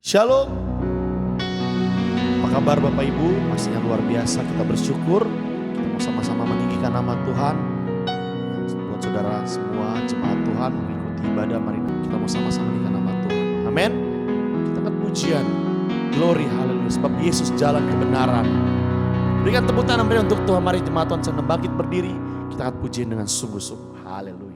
Shalom. Apa kabar Bapak Ibu? Pastinya luar biasa, kita bersyukur. Kita mau sama-sama meninggikan nama Tuhan. Buat saudara semua jemaat Tuhan mengikuti ibadah, mari kita mau sama-sama meninggikan nama Tuhan. Amin. Kita angkat pujian, glory, haleluya. Sebab Yesus jalan kebenaran. Berikan tepuk tangan untuk Tuhan. Mari jemaat Tuhan sedang bangkit berdiri. Kita angkat pujian dengan sungguh-sungguh. Haleluya.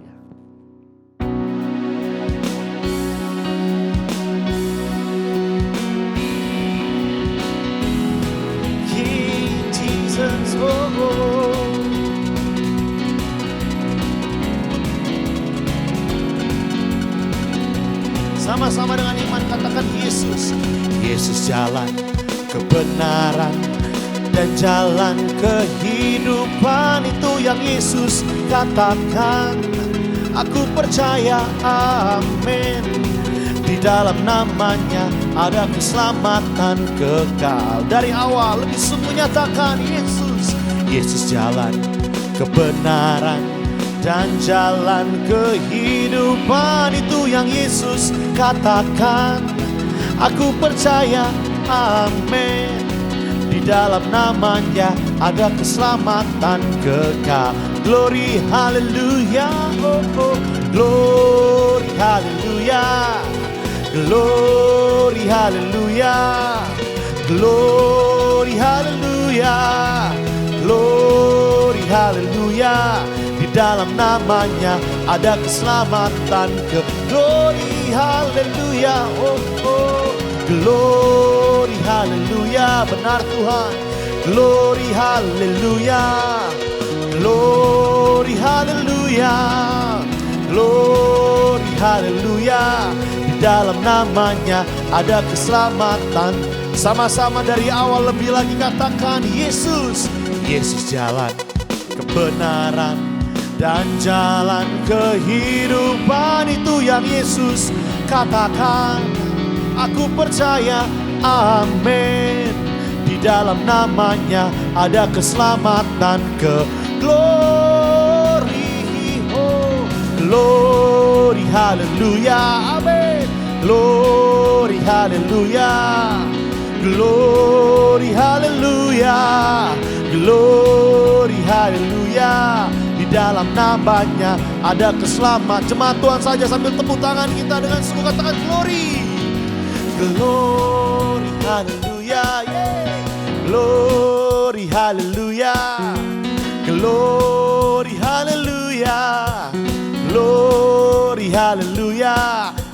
Sama-sama dengan iman katakan Yesus. Yesus jalan kebenaran dan jalan kehidupan, itu yang Yesus katakan. Aku percaya, amin. Di dalam namanya ada keselamatan kekal. Dari awal lebih sungguh nyatakan Yesus. Yesus jalan kebenaran dan jalan kehidupan, itu yang Yesus katakan. Aku percaya, amin. Di dalam namanya ada keselamatan kekal. Glory, haleluya, oh, oh. Glory, haleluya. Glory, haleluya. Glory, haleluya. Glory, haleluya. Di dalam namanya ada keselamatan ke. Glory, haleluya, oh, oh. Glory, haleluya. Benar Tuhan. Glory, haleluya. Glory, haleluya. Glory, haleluya. Di dalam namanya ada keselamatan. Sama-sama dari awal lebih lagi katakan Yesus. Yesus jalan kebenaran dan jalan kehidupan, itu yang Yesus katakan. Aku percaya, amin. Di dalam namanya ada keselamatan ke. Glory, oh, glory, haleluya, amin. Glory, haleluya. Glory, haleluya. Glory, haleluya. Di dalam namanya ada keselamatan. Jemaat Tuhan saja sambil tepuk tangan kita dengan sungguh katakan glory. Glory, haleluya, yeah. Glory, haleluya. Glory, haleluya. Glory, haleluya.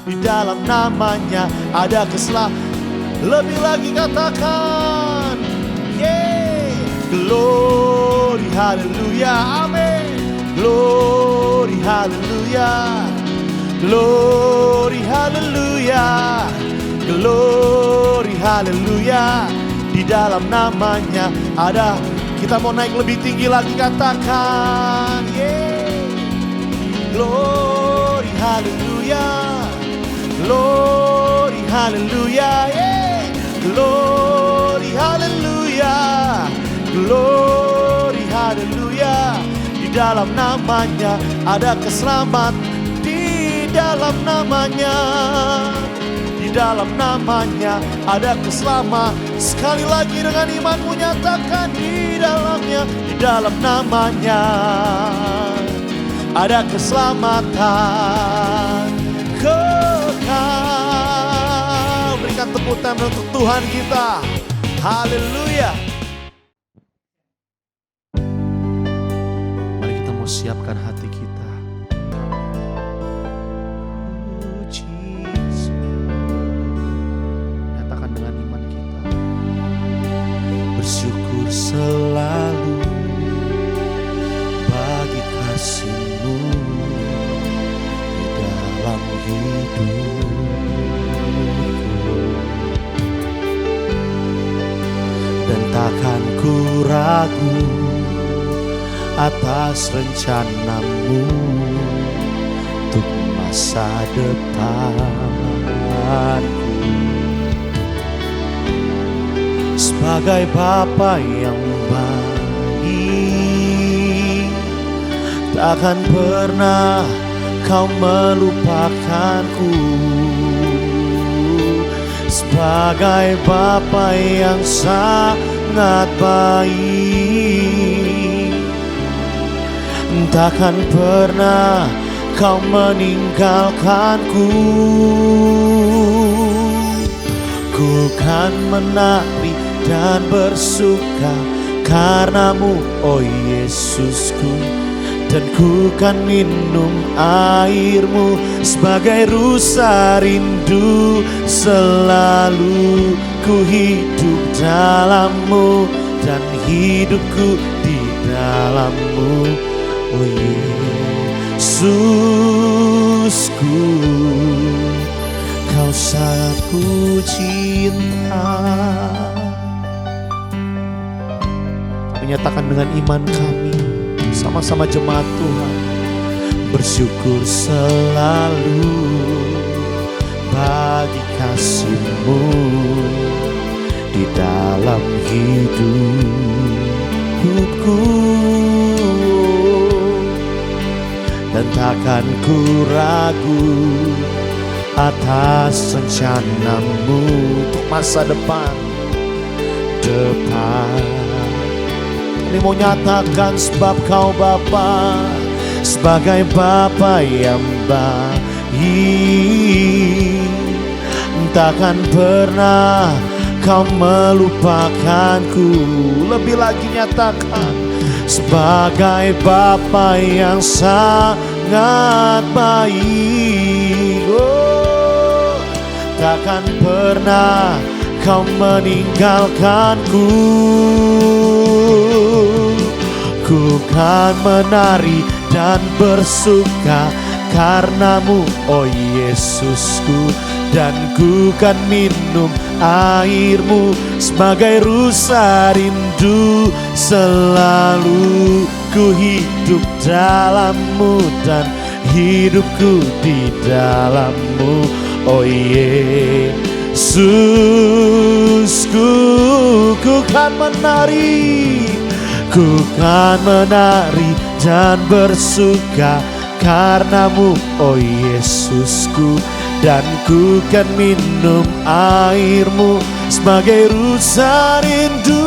Di dalam namanya ada keselamatan. Lebih lagi katakan, yeah. Glory, haleluya, amin. Glory, haleluya. Glory, haleluya. Glory, haleluya. Di dalam namanya ada. Kita mau naik lebih tinggi lagi, katakan, yeah. Glory, haleluya. Glory, haleluya, yeah. Glory, haleluya. Glory, haleluya. Di dalam namanya ada keselamatan. Di dalam namanya, di dalam namanya ada keselamatan. Sekali lagi dengan imanmu nyatakan, di dalamnya, di dalam namanya ada keselamatan kekal. Berikan tepuk tangan untuk Tuhan kita. Haleluya. Mari kita mau siapkan hati kita. Nyatakan dengan iman kita. Bersyukur selalu bagi kasih-Mu di dalam hidupku. Dan takkan ku ragu atas rencana-Mu untuk masa depanku. Sebagai Bapa yang baik, takkan pernah Kau melupakanku. sebagai Bapa yang sangat baik. Takkan pernah Kau meninggalkanku. Ku kan menari dan bersuka karenamu, oh Yesusku. Dan ku kan minum airmu sebagai rusa rindu. Selalu ku hidup dalammu dan hidupku di dalammu, oh Yesusku. Kau sangat ku cinta. Kami nyatakan dengan iman kami, sama-sama jemaat Tuhan, bersyukur selalu bagi kasih-Mu di dalam hidupku. Dan takkan ku ragu atas rencana-Mu untuk masa depan. Kami mau nyatakan sebab Kau Bapa, sebagai Bapa yang baik. Takkan pernah Kau melupakanku. Lebih lagi nyatakan, sebagai Bapa yang sangat baik. Oh, takkan pernah Kau meninggalkanku. Ku kan menari dan bersuka karenamu, oh Yesusku. Dan ku kan minum airmu sebagai rusa rindu. Selalu ku hidup dalammu dan hidupku di dalammu, oh Yesusku. Ku kan menari, ku kan menari dan bersuka karenamu, oh Yesusku. Dan ku kan minum airmu sebagai rusa rindu.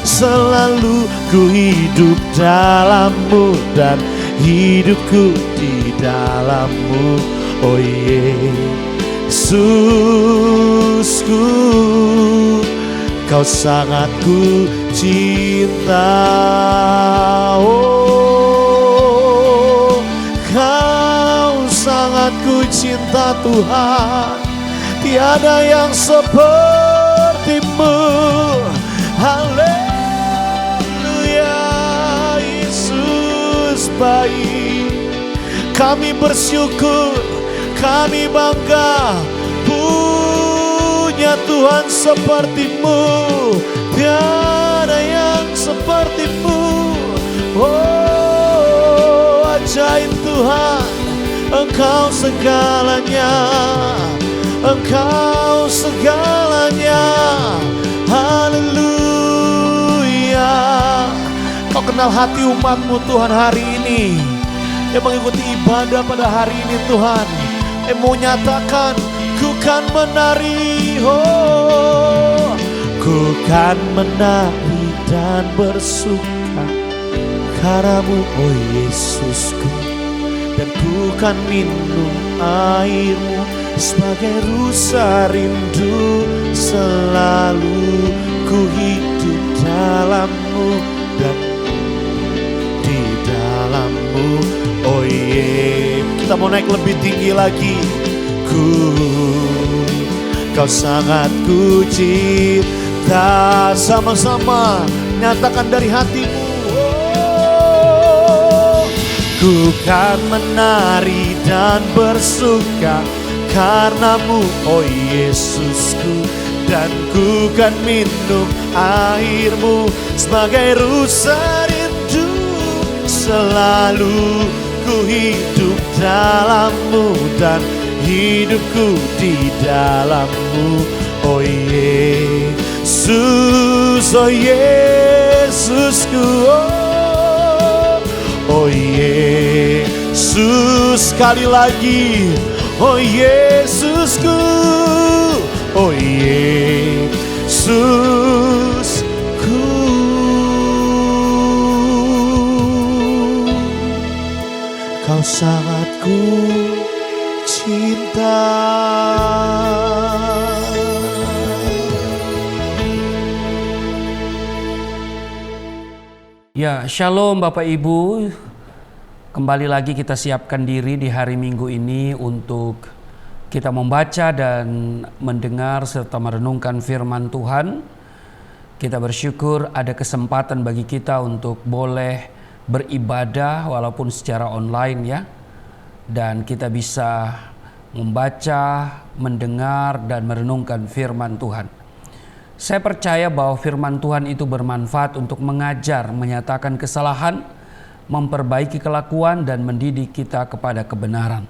Selalu ku hidup dalammu dan hidupku di dalammu, oh Yesusku. Kau sangat ku cinta, oh Kau sangat ku cinta Tuhan. Tiada yang seperti-Mu. Haleluya, Yesus baik. Kami bersyukur, kami bangga punya Tuhan seperti-Mu. Tiada yang seperti-Mu. Oh, ajaib Tuhan, Engkau segalanya, Engkau segalanya. Haleluya. Kau kenal hati umat-Mu Tuhan hari ini, yang mengikuti ibadah pada hari ini Tuhan, yang mau nyatakan, ku kan menari, oh ku kan menari dan bersuka karenamu, oh Yesusku. Dan ku kan minum airmu sebagai rusa rindu. Selalu ku hidup dalammu dan di dalammu, oh Kita mau naik lebih tinggi lagi. Kau sangat ku cinta. Sama-sama nyatakan dari hatimu. Ku kan menari dan bersuka karenamu, oh Yesusku. Dan ku kan minum airmu sebagai rusa rindu. Selalu ku hidup dalammu dan hidupku di dalammu, oh Yesus, oh Yesusku. Oh Yesus, sekali lagi, oh Yesusku, Ya, shalom Bapak Ibu. Kembali lagi kita siapkan diri di hari Minggu ini untuk kita membaca dan mendengar serta merenungkan firman Tuhan. Kita bersyukur ada kesempatan bagi kita untuk boleh beribadah walaupun secara online ya. Dan kita bisa membaca, mendengar dan merenungkan firman Tuhan. Saya percaya bahwa firman Tuhan itu bermanfaat untuk mengajar, menyatakan kesalahan, memperbaiki kelakuan dan mendidik kita kepada kebenaran.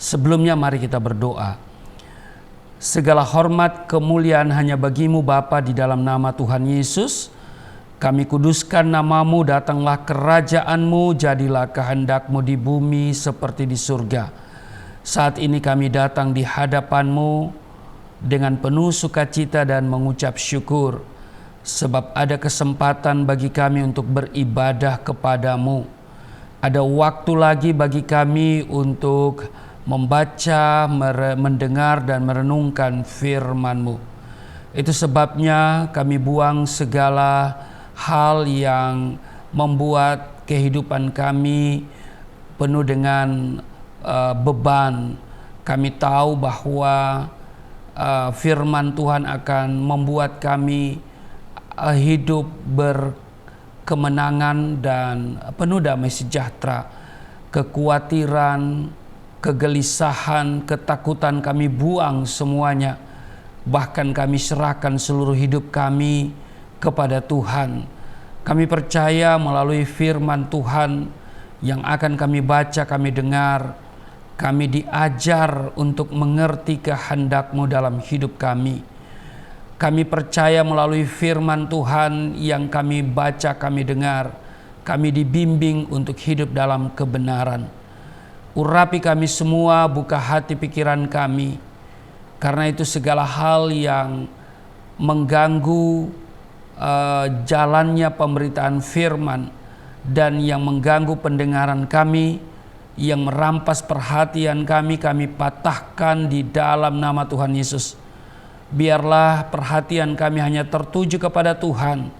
Sebelumnya mari kita berdoa. Segala hormat kemuliaan hanya bagimu Bapa, di dalam nama Tuhan Yesus. Kami kuduskan namamu, datanglah kerajaanmu, jadilah kehendakmu di bumi seperti di surga. Saat ini kami datang di hadapanmu dengan penuh sukacita dan mengucap syukur, sebab ada kesempatan bagi kami untuk beribadah kepadamu. Ada waktu lagi bagi kami untuk membaca, mendengar dan merenungkan firman-Mu. Itu sebabnya kami buang segala hal yang membuat kehidupan kami penuh dengan beban. Kami tahu bahwa firman Tuhan akan membuat kami hidup berkemenangan dan penuh damai sejahtera. Kekhawatiran, kegelisahan, ketakutan kami buang semuanya. Bahkan kami serahkan seluruh hidup kami kepada Tuhan. Kami percaya melalui firman Tuhan yang akan kami baca, kami dengar, kami diajar untuk mengerti kehendak-Mu dalam hidup kami. Kami percaya melalui firman Tuhan yang kami baca, kami dengar, kami dibimbing untuk hidup dalam kebenaran. Urapi kami semua, buka hati pikiran kami. Karena itu segala hal yang mengganggu jalannya pemberitaan firman dan yang mengganggu pendengaran kami, yang merampas perhatian kami patahkan di dalam nama Tuhan Yesus. Biarlah perhatian kami hanya tertuju kepada Tuhan,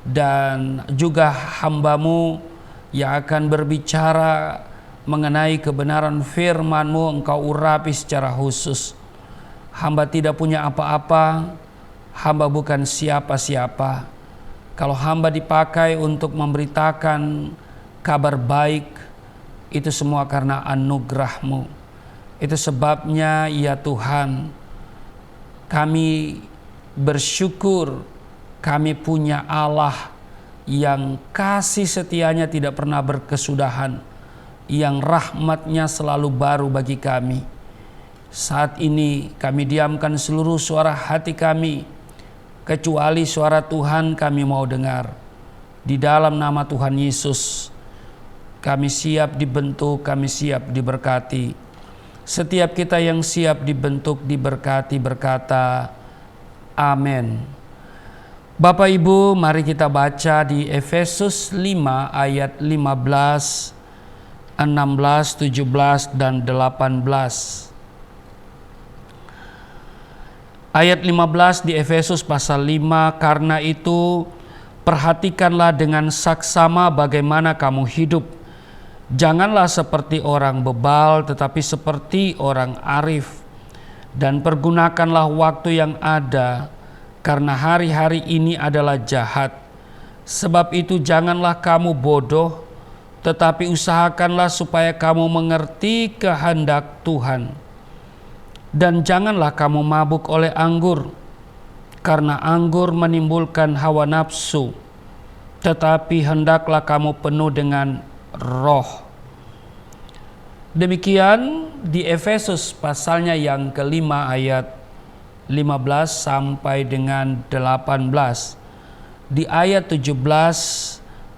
dan juga hamba-Mu yang akan berbicara mengenai kebenaran firman-Mu, Engkau urapi secara khusus. Hamba tidak punya apa-apa, hamba bukan siapa-siapa. Kalau hamba dipakai untuk memberitakan kabar baik, itu semua karena anugerah-Mu. Itu sebabnya ya Tuhan, kami bersyukur kami punya Allah yang kasih setianya tidak pernah berkesudahan, yang rahmat-Nya selalu baru bagi kami. Saat ini kami diamkan seluruh suara hati kami, kecuali suara Tuhan kami mau dengar. Di dalam nama Tuhan Yesus, kami siap dibentuk, kami siap diberkati. Setiap kita yang siap dibentuk, diberkati, berkata amin. Bapak Ibu, mari kita baca di Efesus 5 ayat 15, 16, 17 dan 18. Ayat 15 di Efesus pasal 5, karena itu perhatikanlah dengan saksama bagaimana kamu hidup. Janganlah seperti orang bebal, tetapi seperti orang arif. Dan pergunakanlah waktu yang ada, karena hari-hari ini adalah jahat. Sebab itu janganlah kamu bodoh, tetapi usahakanlah supaya kamu mengerti kehendak Tuhan. Dan janganlah kamu mabuk oleh anggur, karena anggur menimbulkan hawa nafsu, tetapi hendaklah kamu penuh dengan Roh. Demikian di Efesus pasalnya yang kelima ayat 15 sampai dengan 18. Di ayat 17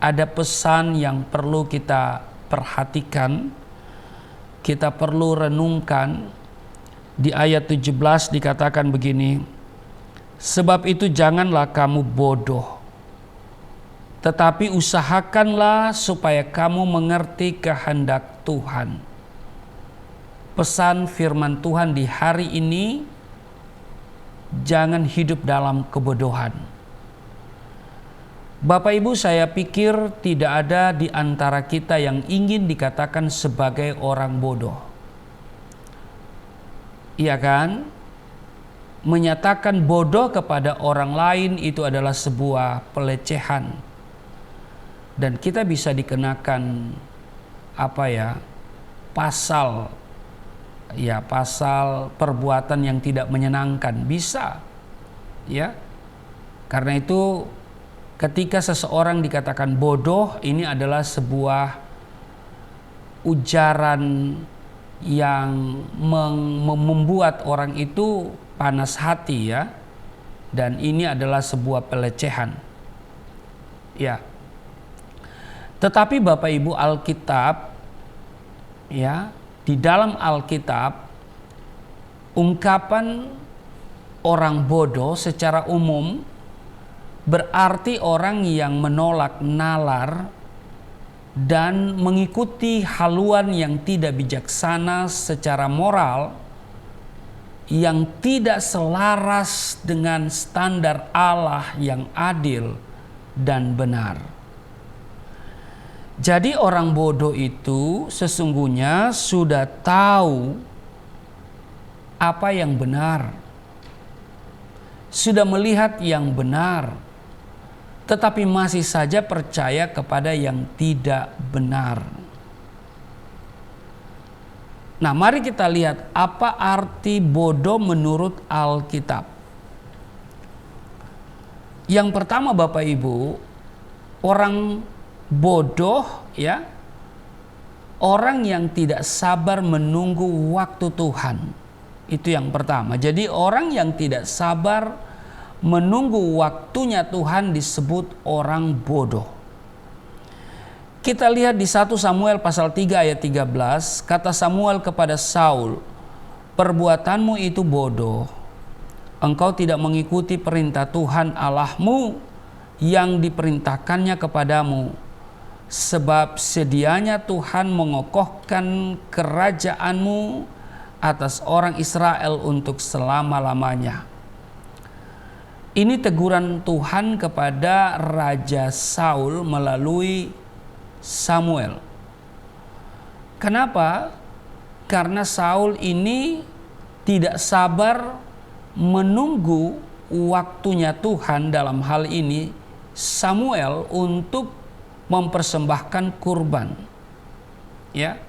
ada pesan yang perlu kita perhatikan, kita perlu renungkan. Di ayat 17 dikatakan begini, sebab itu janganlah kamu bodoh, tetapi usahakanlah supaya kamu mengerti kehendak Tuhan. Pesan firman Tuhan di hari ini, jangan hidup dalam kebodohan. Bapak Ibu, saya pikir tidak ada di antara kita yang ingin dikatakan sebagai orang bodoh. Iya kan? Menyatakan bodoh kepada orang lain itu adalah sebuah pelecehan. Dan kita bisa dikenakan pasal perbuatan yang tidak menyenangkan, bisa. Ya. Karena itu ketika seseorang dikatakan bodoh, ini adalah sebuah ujaran yang membuat orang itu panas hati, ya. Dan ini adalah sebuah pelecehan. Ya. Tetapi Bapak Ibu, Alkitab, ya, di dalam Alkitab ungkapan orang bodoh secara umum berarti orang yang menolak nalar dan mengikuti haluan yang tidak bijaksana secara moral, yang tidak selaras dengan standar Allah yang adil dan benar. Jadi orang bodoh itu sesungguhnya sudah tahu apa yang benar, sudah melihat yang benar, tetapi masih saja percaya kepada yang tidak benar. Nah, mari kita lihat apa arti bodoh menurut Alkitab. Yang pertama Bapak Ibu, orang bodoh, ya, orang yang tidak sabar menunggu waktu Tuhan. Itu yang pertama. Jadi orang yang tidak sabar menunggu waktunya Tuhan disebut orang bodoh. Kita lihat di 1 Samuel pasal 3 ayat 13, kata Samuel kepada Saul, "Perbuatanmu itu bodoh. Engkau tidak mengikuti perintah Tuhan Allahmu yang diperintahkannya kepadamu. Sebab sedianya Tuhan mengokohkan kerajaanmu atas orang Israel untuk selama-lamanya." Ini teguran Tuhan kepada Raja Saul melalui Samuel. Kenapa? Karena Saul ini tidak sabar menunggu waktunya Tuhan, dalam hal ini Samuel, untuk mempersembahkan kurban. Ya.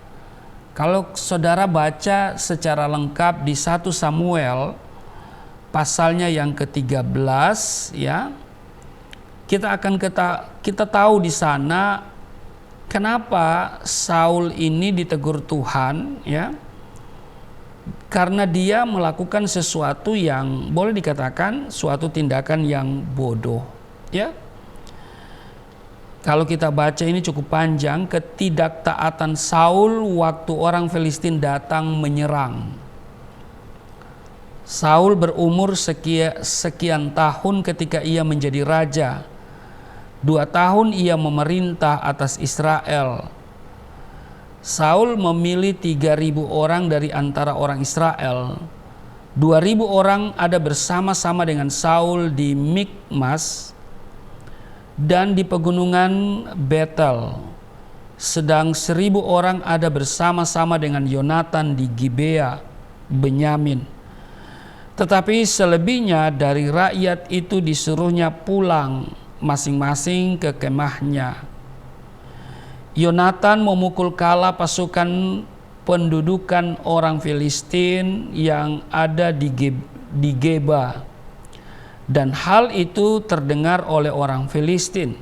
Kalau saudara baca secara lengkap di 1 Samuel pasalnya yang ke-13, ya, kita tahu di sana kenapa Saul ini ditegur Tuhan, ya. Karena dia melakukan sesuatu yang boleh dikatakan suatu tindakan yang bodoh, ya. Kalau kita baca ini cukup panjang, ketidaktaatan Saul waktu orang Filistin datang menyerang. Saul berumur sekian tahun ketika ia menjadi raja. 2 tahun ia memerintah atas Israel. Saul memilih 3.000 orang dari antara orang Israel. 2.000 orang ada bersama-sama dengan Saul di Mikmas dan di pegunungan Betel. Sedang 1.000 orang ada bersama-sama dengan Yonatan di Gibea, Benyamin. Tetapi selebihnya dari rakyat itu disuruhnya pulang masing-masing ke kemahnya. Yonatan memukul kala pasukan pendudukan orang Filistin yang ada di Geba. Dan hal itu terdengar oleh orang Filistin.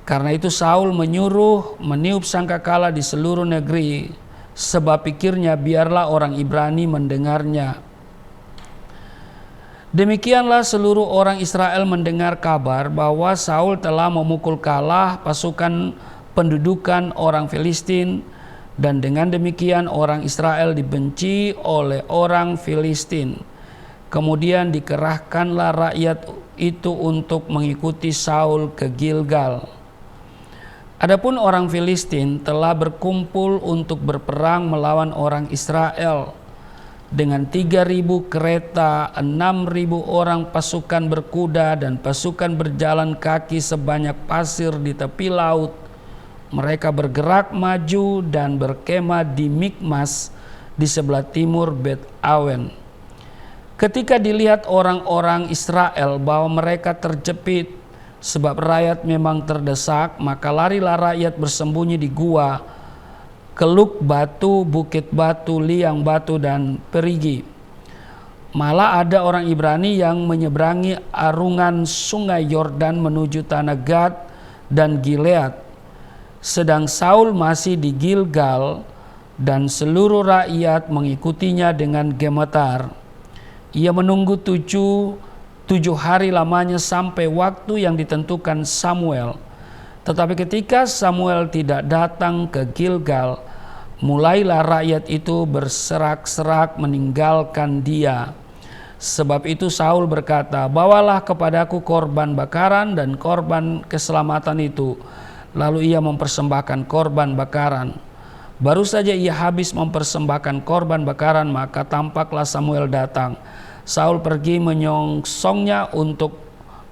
Karena itu Saul menyuruh meniup sangkakala di seluruh negeri, sebab pikirnya biarlah orang Ibrani mendengarnya. Demikianlah seluruh orang Israel mendengar kabar bahwa Saul telah memukul kalah pasukan pendudukan orang Filistin, dan dengan demikian orang Israel dibenci oleh orang Filistin. Kemudian dikerahkanlah rakyat itu untuk mengikuti Saul ke Gilgal. Adapun orang Filistin telah berkumpul untuk berperang melawan orang Israel. dengan 3.000 kereta, 6.000 orang pasukan berkuda, dan pasukan berjalan kaki sebanyak pasir di tepi laut. Mereka bergerak maju dan berkemah di Mikmas di sebelah timur Bet Awen. Ketika dilihat orang-orang Israel bahwa mereka terjepit sebab rakyat memang terdesak, maka larilah rakyat bersembunyi di gua, keluk batu, bukit batu, liang batu, dan perigi. Malah ada orang Ibrani yang menyeberangi arungan sungai Yordan menuju tanah Gad dan Gilead. Sedang Saul masih di Gilgal dan seluruh rakyat mengikutinya dengan gemetar. Ia menunggu tujuh hari lamanya sampai waktu yang ditentukan Samuel. Tetapi ketika Samuel tidak datang ke Gilgal, mulailah rakyat itu berserak-serak meninggalkan dia. Sebab itu Saul berkata, "Bawalah kepadaku korban bakaran dan korban keselamatan itu." Lalu ia mempersembahkan korban bakaran. Baru saja ia habis mempersembahkan korban bakaran, maka tampaklah Samuel datang. Saul pergi menyongsongnya untuk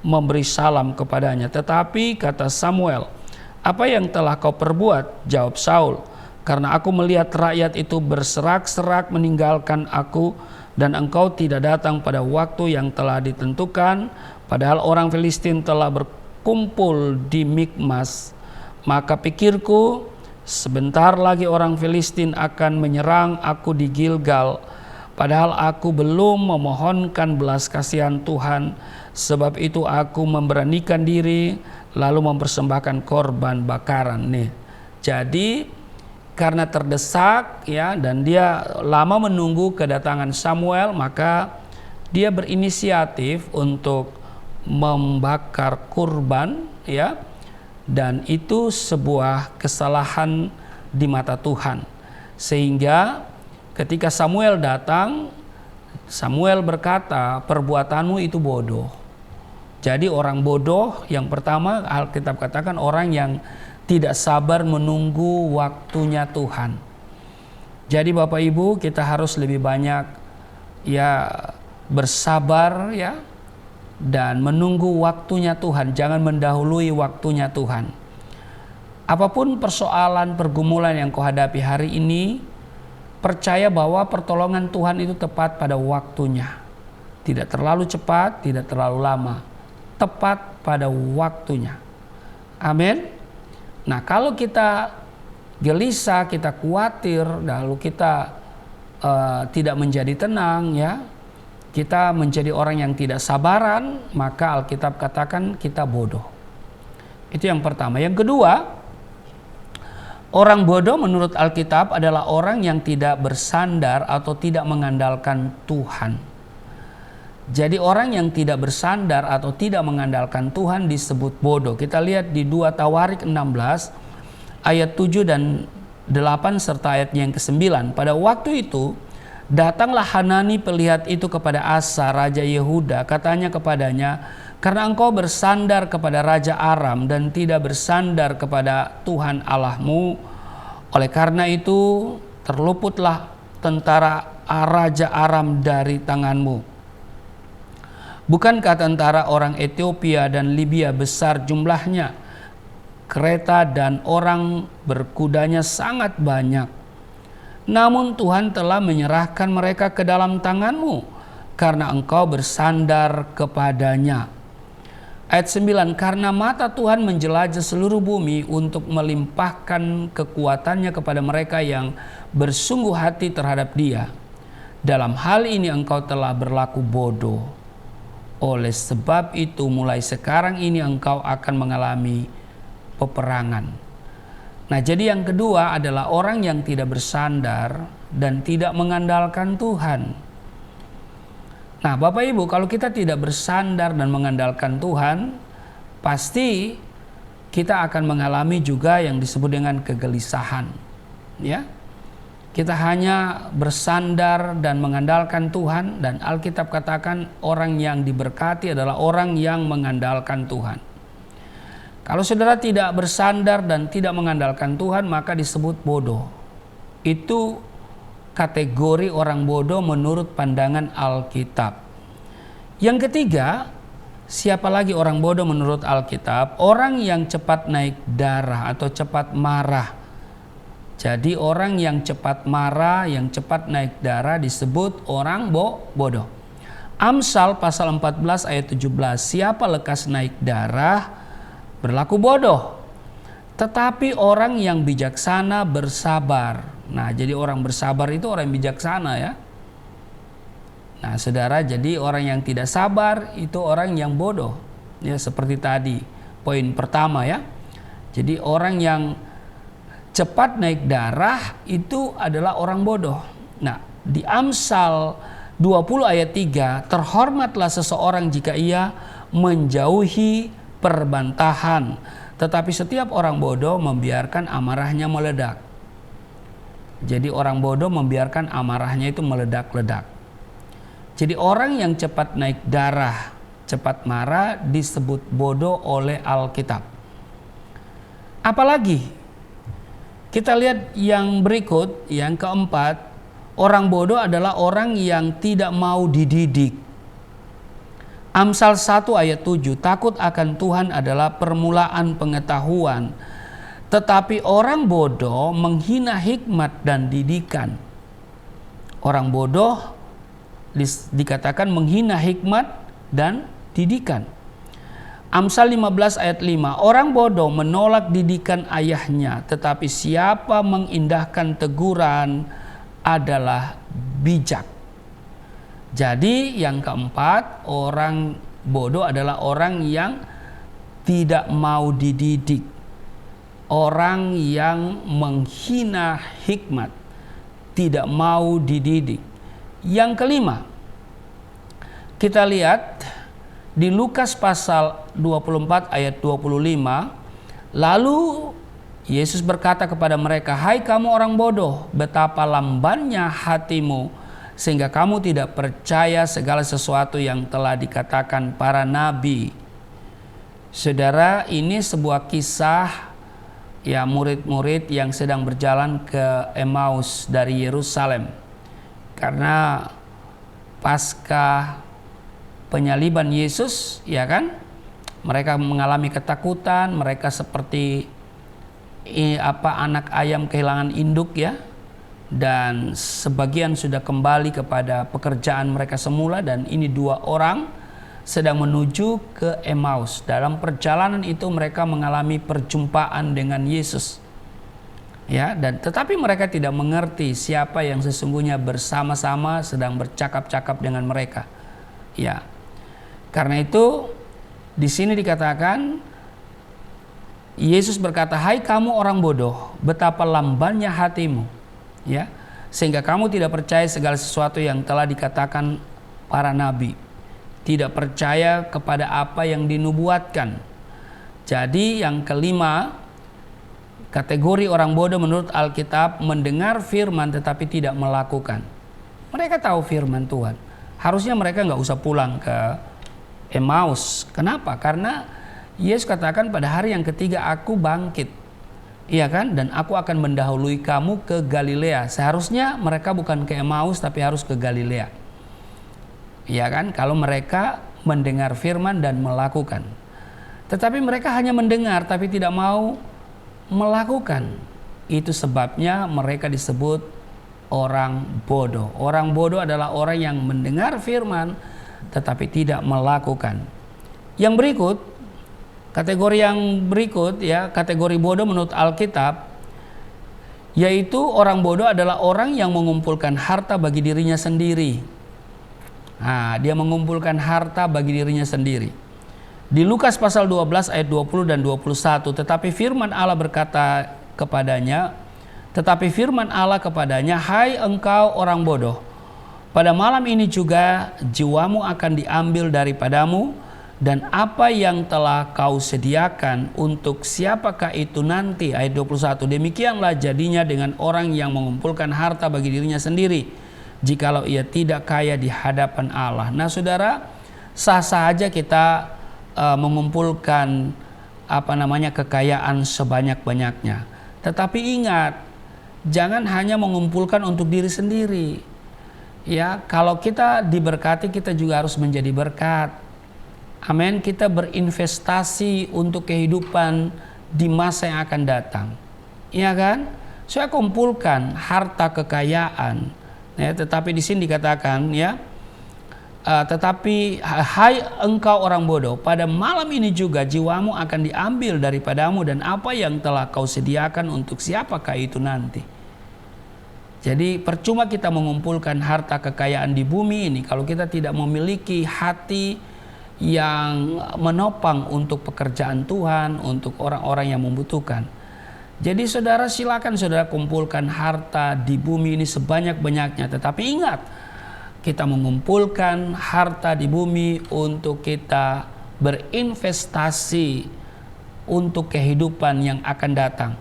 memberi salam kepadanya. Tetapi kata Samuel, "Apa yang telah kau perbuat?" Jawab Saul, "Karena aku melihat rakyat itu berserak-serak meninggalkan aku, dan engkau tidak datang pada waktu yang telah ditentukan, padahal orang Filistin telah berkumpul di Mikmas. Maka pikirku, sebentar lagi orang Filistin akan menyerang aku di Gilgal, padahal aku belum memohonkan belas kasihan Tuhan. Sebab itu aku memberanikan diri lalu mempersembahkan korban bakaran." Nih, jadi karena terdesak ya, dan dia lama menunggu kedatangan Samuel, maka dia berinisiatif untuk membakar kurban ya, dan itu sebuah kesalahan di mata Tuhan. Sehingga ketika Samuel datang, Samuel berkata, "Perbuatanmu itu bodoh." Jadi orang bodoh yang pertama Alkitab katakan orang yang tidak sabar menunggu waktunya Tuhan. Jadi Bapak Ibu, kita harus lebih banyak ya bersabar ya, dan menunggu waktunya Tuhan, jangan mendahului waktunya Tuhan. Apapun persoalan pergumulan yang kau hadapi hari ini, percaya bahwa pertolongan Tuhan itu tepat pada waktunya. Tidak terlalu cepat, tidak terlalu lama. Tepat pada waktunya. Amin. Nah, kalau kita gelisah, kita khawatir, lalu kita tidak menjadi tenang ya, kita menjadi orang yang tidak sabaran, maka Alkitab katakan kita bodoh. Itu yang pertama. Yang kedua, orang bodoh menurut Alkitab adalah orang yang tidak bersandar atau tidak mengandalkan Tuhan. Jadi orang yang tidak bersandar atau tidak mengandalkan Tuhan disebut bodoh. Kita lihat di 2 Tawarik 16 ayat 7 dan 8 serta ayat yang ke-9. Pada waktu itu datanglah Hanani pelihat itu kepada Asa raja Yehuda. Katanya kepadanya, "Karena engkau bersandar kepada raja Aram dan tidak bersandar kepada Tuhan Allahmu, oleh karena itu terluputlah tentara raja Aram dari tanganmu. Bukankah tentara orang Ethiopia dan Libya besar jumlahnya? Kereta dan orang berkudanya sangat banyak. Namun Tuhan telah menyerahkan mereka ke dalam tanganmu, karena engkau bersandar kepadanya." Ayat 9, "Karena mata Tuhan menjelajah seluruh bumi untuk melimpahkan kekuatannya kepada mereka yang bersungguh hati terhadap Dia. Dalam hal ini engkau telah berlaku bodoh. Oleh sebab itu mulai sekarang ini engkau akan mengalami peperangan." Nah, jadi yang kedua adalah orang yang tidak bersandar dan tidak mengandalkan Tuhan. Nah, Bapak Ibu, kalau kita tidak bersandar dan mengandalkan Tuhan, pasti kita akan mengalami juga yang disebut dengan kegelisahan. Ya. Kita hanya bersandar dan mengandalkan Tuhan, dan Alkitab katakan orang yang diberkati adalah orang yang mengandalkan Tuhan. Kalau saudara tidak bersandar dan tidak mengandalkan Tuhan, maka disebut bodoh. Itu kategori orang bodoh menurut pandangan Alkitab. Yang ketiga, siapa lagi orang bodoh menurut Alkitab? Orang yang cepat naik darah atau cepat marah. Jadi orang yang cepat marah, yang cepat naik darah disebut orang bodoh. Amsal pasal 14 ayat 17, siapa lekas naik darah berlaku bodoh. Tetapi orang yang bijaksana bersabar. Nah, jadi orang bersabar itu orang yang bijaksana ya. Nah, saudara, jadi orang yang tidak sabar itu orang yang bodoh. Ya, seperti tadi poin pertama ya. Jadi orang yang cepat naik darah itu adalah orang bodoh. Nah, di Amsal 20 ayat 3, terhormatlah seseorang jika ia menjauhi perbantahan, tetapi setiap orang bodoh membiarkan amarahnya meledak. Jadi orang bodoh membiarkan amarahnya itu meledak-ledak. Jadi orang yang cepat naik darah, cepat marah disebut bodoh oleh Alkitab. Apalagi kita lihat yang berikut, yang keempat, orang bodoh adalah orang yang tidak mau dididik. Amsal 1 ayat 7, takut akan Tuhan adalah permulaan pengetahuan, tetapi orang bodoh menghina hikmat dan didikan. Orang bodoh dikatakan menghina hikmat dan didikan. Amsal 15 ayat 5, orang bodoh menolak didikan ayahnya, tetapi siapa mengindahkan teguran adalah bijak. Jadi yang keempat, orang bodoh adalah orang yang tidak mau dididik. Orang yang menghina hikmat, tidak mau dididik. Yang kelima, kita lihat di Lukas pasal 24 ayat 25, lalu Yesus berkata kepada mereka, hai kamu orang bodoh, betapa lambannya hatimu, sehingga kamu tidak percaya segala sesuatu yang telah dikatakan para nabi. Saudara, ini sebuah kisah ya murid-murid yang sedang berjalan ke Emmaus dari Yerusalem. Karena pasca penyaliban Yesus, ya kan? Mereka mengalami ketakutan, mereka seperti anak ayam kehilangan induk ya. Dan sebagian sudah kembali kepada pekerjaan mereka semula, dan ini dua orang sedang menuju ke Emmaus. Dalam perjalanan itu mereka mengalami perjumpaan dengan Yesus. Ya, dan tetapi mereka tidak mengerti siapa yang sesungguhnya bersama-sama sedang bercakap-cakap dengan mereka. Ya. Karena itu di sini dikatakan Yesus berkata, "Hai kamu orang bodoh, betapa lambannya hatimu." Ya, sehingga kamu tidak percaya segala sesuatu yang telah dikatakan para nabi. Tidak percaya kepada apa yang dinubuatkan. Jadi yang kelima, kategori orang bodoh menurut Alkitab mendengar firman tetapi tidak melakukan. Mereka tahu firman Tuhan. Harusnya mereka nggak usah pulang ke Emmaus. Kenapa? Karena Yesus katakan pada hari yang ketiga aku bangkit. Iya kan? Dan aku akan mendahului kamu ke Galilea. Seharusnya mereka bukan ke Emmaus tapi harus ke Galilea. Ya kan, kalau mereka mendengar firman dan melakukan. Tetapi mereka hanya mendengar tapi tidak mau melakukan. Itu sebabnya mereka disebut orang bodoh. Orang bodoh adalah orang yang mendengar firman tetapi tidak melakukan. Yang berikut, kategori yang berikut ya, kategori bodoh menurut Alkitab, yaitu orang bodoh adalah orang yang mengumpulkan harta bagi dirinya sendiri. Nah, dia mengumpulkan harta bagi dirinya sendiri. Di Lukas pasal 12 ayat 20 dan 21, tetapi firman Allah kepadanya, hai engkau orang bodoh, pada malam ini juga jiwamu akan diambil daripadamu, dan apa yang telah kau sediakan untuk siapakah itu nanti? Ayat 21, demikianlah jadinya dengan orang yang mengumpulkan harta bagi dirinya sendiri, jikalau ia tidak kaya di hadapan Allah. Nah saudara, sah-sah aja kita mengumpulkan kekayaan sebanyak-banyaknya. Tetapi ingat, jangan hanya mengumpulkan untuk diri sendiri. Ya, kalau kita diberkati, kita juga harus menjadi berkat. Amin. Kita berinvestasi untuk kehidupan di masa yang akan datang. Iya kan? Saya kumpulkan harta kekayaan. Ya, tetapi di sini dikatakan ya, tetapi hai engkau orang bodoh, pada malam ini juga jiwamu akan diambil daripadamu, dan apa yang telah kau sediakan untuk siapakah itu nanti. Jadi percuma kita mengumpulkan harta kekayaan di bumi ini kalau kita tidak memiliki hati yang menopang untuk pekerjaan Tuhan, untuk orang-orang yang membutuhkan. Jadi saudara, silakan saudara kumpulkan harta di bumi ini sebanyak-banyaknya, tetapi ingat, kita mengumpulkan harta di bumi untuk kita berinvestasi untuk kehidupan yang akan datang.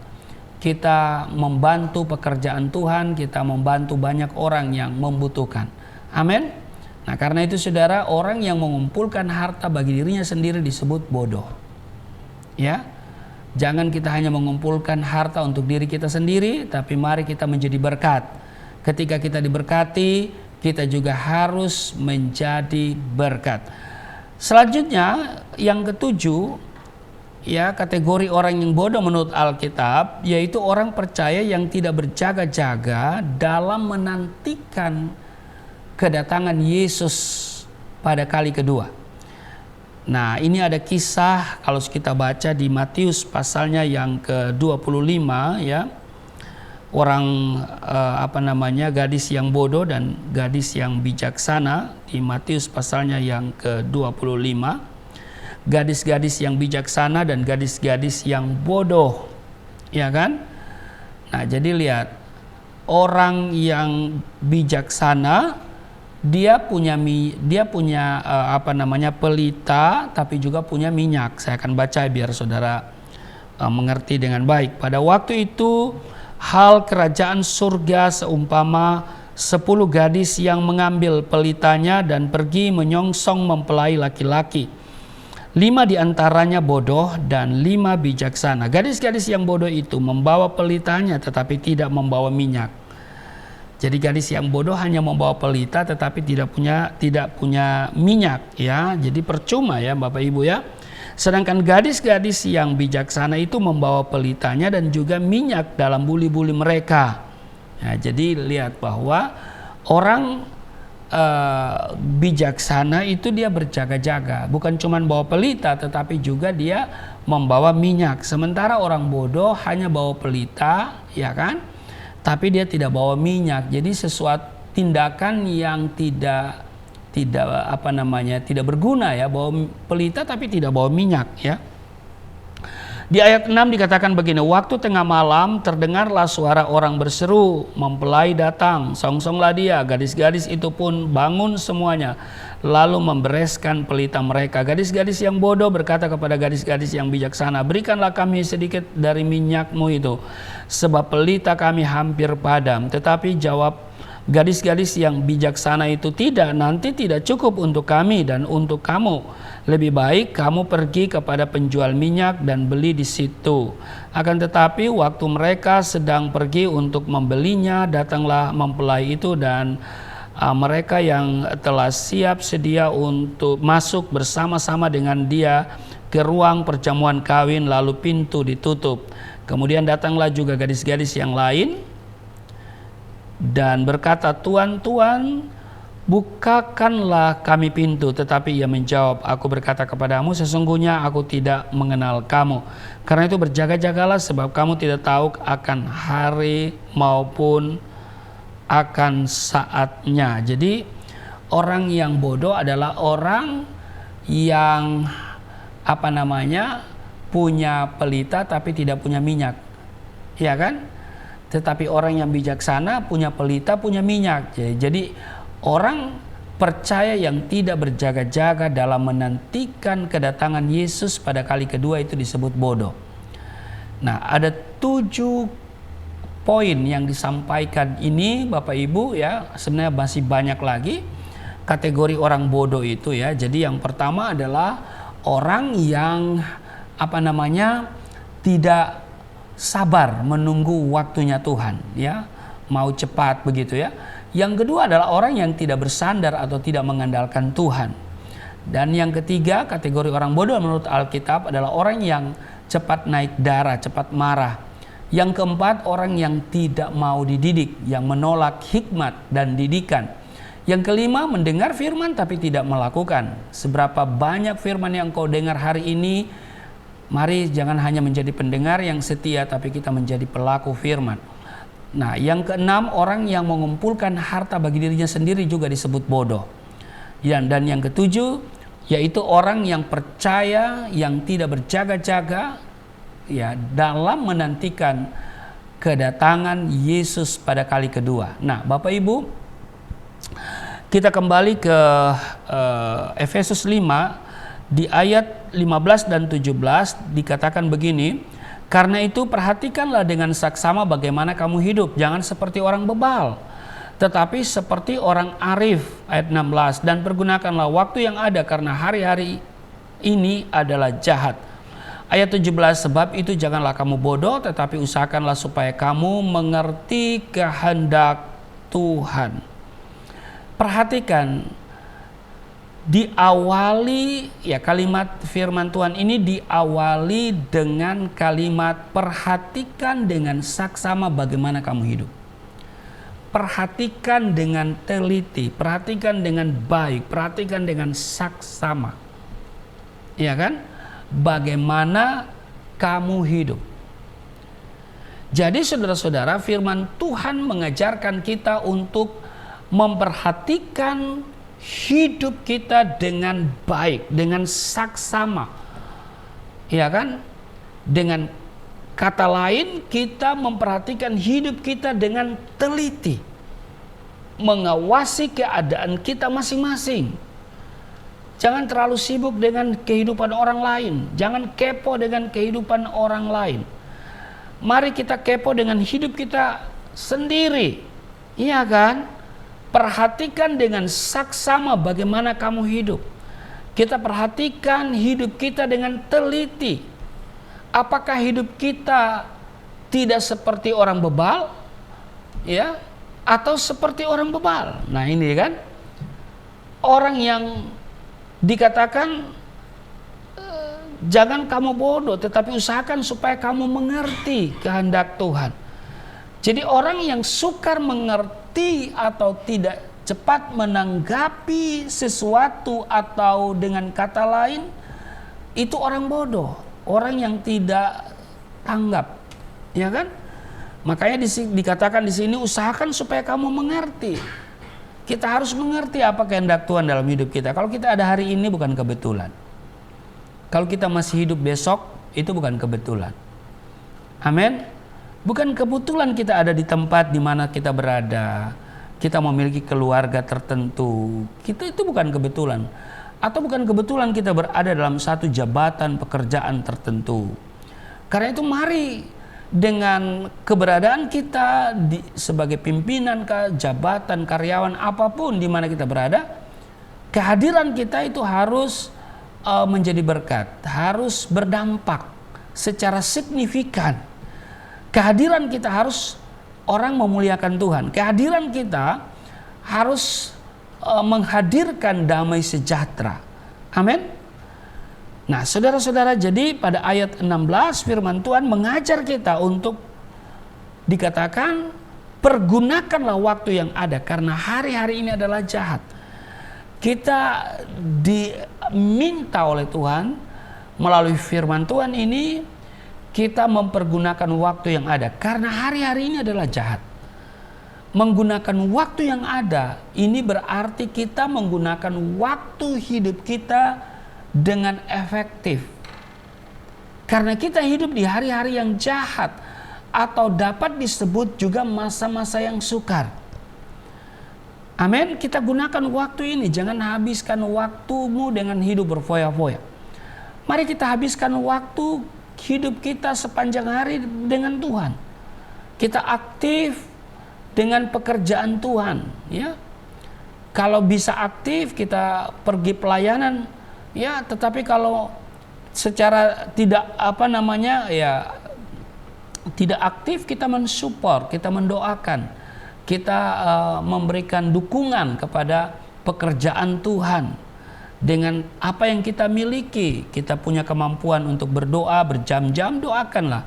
Kita membantu pekerjaan Tuhan, kita membantu banyak orang yang membutuhkan. Amin. Nah, karena itu saudara, orang yang mengumpulkan harta bagi dirinya sendiri disebut bodoh. Ya. Jangan kita hanya mengumpulkan harta untuk diri kita sendiri, tapi mari kita menjadi berkat. Ketika kita diberkati, kita juga harus menjadi berkat. Selanjutnya, yang ketujuh, ya, kategori orang yang bodoh menurut Alkitab, yaitu orang percaya yang tidak berjaga-jaga dalam menantikan kedatangan Yesus pada kali kedua. Nah, ini ada kisah kalau kita baca di Matius pasalnya yang ke-25 ya. Orang gadis yang bodoh dan gadis yang bijaksana di Matius pasalnya yang ke-25. Gadis-gadis yang bijaksana dan gadis-gadis yang bodoh. Ya kan? Nah, jadi lihat, orang yang bijaksana dia punya pelita, tapi juga punya minyak. Saya akan baca biar saudara mengerti dengan baik. Pada waktu itu hal kerajaan surga seumpama 10 gadis yang mengambil pelitanya dan pergi menyongsong mempelai laki-laki. 5 diantaranya bodoh dan 5 bijaksana. Gadis-gadis yang bodoh itu membawa pelitanya tetapi tidak membawa minyak. Jadi gadis yang bodoh hanya membawa pelita tetapi tidak punya minyak ya. Jadi percuma ya Bapak Ibu ya. Sedangkan gadis-gadis yang bijaksana itu membawa pelitanya dan juga minyak dalam buli-buli mereka. Nah, jadi lihat bahwa orang bijaksana itu dia berjaga-jaga, bukan cuma bawa pelita tetapi juga dia membawa minyak. Sementara orang bodoh hanya bawa pelita, ya kan? Tapi dia tidak bawa minyak. Jadi sesuatu tindakan yang tidak berguna ya, bawa pelita tapi tidak bawa minyak ya. Di ayat 6 dikatakan begini, waktu tengah malam terdengarlah suara orang berseru, mempelai datang, songsonglah dia. Gadis-gadis itu pun bangun semuanya, lalu membereskan pelita mereka. Gadis-gadis yang bodoh berkata kepada gadis-gadis yang bijaksana, berikanlah kami sedikit dari minyakmu itu, sebab pelita kami hampir padam. Tetapi jawab gadis-gadis yang bijaksana itu, tidak, nanti tidak cukup untuk kami dan untuk kamu. Lebih baik kamu pergi kepada penjual minyak dan beli di situ. Akan tetapi waktu mereka sedang pergi untuk membelinya, datanglah mempelai itu dan mereka yang telah siap sedia untuk masuk bersama-sama dengan dia ke ruang perjamuan kawin, lalu pintu ditutup. Kemudian datanglah juga gadis-gadis yang lain dan berkata, Tuan, Tuan, bukakanlah kami pintu. Tetapi ia menjawab, aku berkata kepadamu, sesungguhnya aku tidak mengenal kamu. Karena itu berjaga-jagalah, sebab kamu tidak tahu akan hari maupun akan saatnya. Jadi orang yang bodoh adalah orang yang punya pelita tapi tidak punya minyak, ya kan? Tetapi orang yang bijaksana punya pelita, punya minyak. Jadi orang percaya yang tidak berjaga-jaga dalam menantikan kedatangan Yesus pada kali kedua itu disebut bodoh. Nah, ada 7 poin yang disampaikan ini Bapak Ibu ya. Sebenarnya masih banyak lagi kategori orang bodoh itu ya. Jadi yang pertama adalah orang yang tidak sabar menunggu waktunya Tuhan, ya, mau cepat begitu ya. Yang kedua adalah orang yang tidak bersandar atau tidak mengandalkan Tuhan. Dan yang ketiga, kategori orang bodoh menurut Alkitab adalah orang yang cepat naik darah, cepat marah. Yang keempat, orang yang tidak mau dididik, yang menolak hikmat dan didikan. Yang kelima, mendengar firman tapi tidak melakukan. Seberapa banyak firman yang kau dengar hari ini, mari jangan hanya menjadi pendengar yang setia, tapi kita menjadi pelaku firman. Nah, yang keenam, orang yang mengumpulkan harta bagi dirinya sendiri juga disebut bodoh. Dan yang ketujuh, yaitu orang yang percaya, yang tidak berjaga-jaga, ya, dalam menantikan kedatangan Yesus pada kali kedua. Nah, Bapak Ibu, kita kembali ke Efesus 5 di ayat 15 dan 17 dikatakan begini, karena itu perhatikanlah dengan saksama bagaimana kamu hidup, jangan seperti orang bebal, tetapi seperti orang arif, ayat 16, dan pergunakanlah waktu yang ada karena hari-hari ini adalah jahat. Ayat 17, sebab itu janganlah kamu bodoh, tetapi usahakanlah supaya kamu mengerti kehendak Tuhan. Perhatikan, diawali, ya, kalimat firman Tuhan ini diawali dengan kalimat perhatikan dengan saksama bagaimana kamu hidup. Perhatikan dengan teliti, perhatikan dengan baik, perhatikan dengan saksama. Ya kan? Bagaimana kamu hidup. Jadi saudara-saudara, firman Tuhan mengajarkan kita untuk memperhatikan hidup kita dengan baik, dengan saksama. Ya kan? Dengan kata lain, kita memperhatikan hidup kita dengan teliti. Mengawasi keadaan kita masing-masing. Jangan terlalu sibuk dengan kehidupan orang lain. Jangan kepo dengan kehidupan orang lain. Mari kita kepo dengan hidup kita sendiri. Iya kan? Perhatikan dengan saksama bagaimana kamu hidup. Kita perhatikan hidup kita dengan teliti. Apakah hidup kita tidak seperti orang bebal? Ya? Atau seperti orang bebal? Nah, ini kan orang yang dikatakan jangan kamu bodoh, tetapi usahakan supaya kamu mengerti kehendak Tuhan. Jadi orang yang sukar mengerti atau tidak cepat menanggapi sesuatu, atau dengan kata lain, itu orang bodoh, orang yang tidak tanggap, ya kan? Makanya dikatakan di sini, usahakan supaya kamu mengerti. Kita harus mengerti apa kehendak Tuhan dalam hidup kita. Kalau kita ada hari ini bukan kebetulan. Kalau kita masih hidup besok, itu bukan kebetulan. Amin. Bukan kebetulan kita ada di tempat di mana kita berada. Kita memiliki keluarga tertentu. Itu bukan kebetulan. Atau bukan kebetulan kita berada dalam satu jabatan pekerjaan tertentu. Karena itu mari dengan keberadaan kita sebagai pimpinan, jabatan, karyawan, apapun di mana kita berada, kehadiran kita itu harus menjadi berkat, harus berdampak secara signifikan. Kehadiran kita harus orang memuliakan Tuhan. Kehadiran kita harus menghadirkan damai sejahtera. Amin. Nah, saudara-saudara, jadi pada ayat 16 firman Tuhan mengajar kita untuk dikatakan pergunakanlah waktu yang ada karena hari-hari ini adalah jahat. Kita diminta oleh Tuhan melalui firman Tuhan ini, kita mempergunakan waktu yang ada karena hari-hari ini adalah jahat. Menggunakan waktu yang ada ini berarti kita menggunakan waktu hidup kita dengan efektif. Karena kita hidup di hari-hari yang jahat, atau dapat disebut juga masa-masa yang sukar. Amin. Kita gunakan waktu ini, jangan habiskan waktumu dengan hidup berfoya-foya. Mari kita habiskan waktu hidup kita sepanjang hari dengan Tuhan. Kita aktif dengan pekerjaan Tuhan, ya. Kalau bisa aktif kita pergi pelayanan, ya, tetapi kalau secara tidak tidak aktif kita mensupport, kita mendoakan, kita memberikan dukungan kepada pekerjaan Tuhan dengan apa yang kita miliki. Kita punya kemampuan untuk berdoa berjam-jam, doakanlah.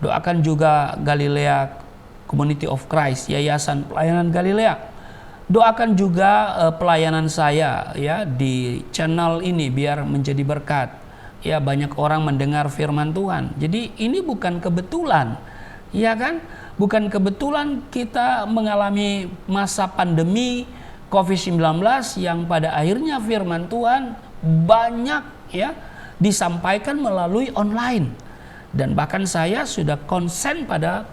Doakan juga Galilea Community of Christ, Yayasan Pelayanan Galilea. Doakan juga pelayanan saya ya di channel ini biar menjadi berkat. Ya, banyak orang mendengar firman Tuhan. Jadi ini bukan kebetulan, ya kan? Bukan kebetulan kita mengalami masa pandemi COVID-19 yang pada akhirnya firman Tuhan banyak ya disampaikan melalui online. Dan bahkan saya sudah konsen pada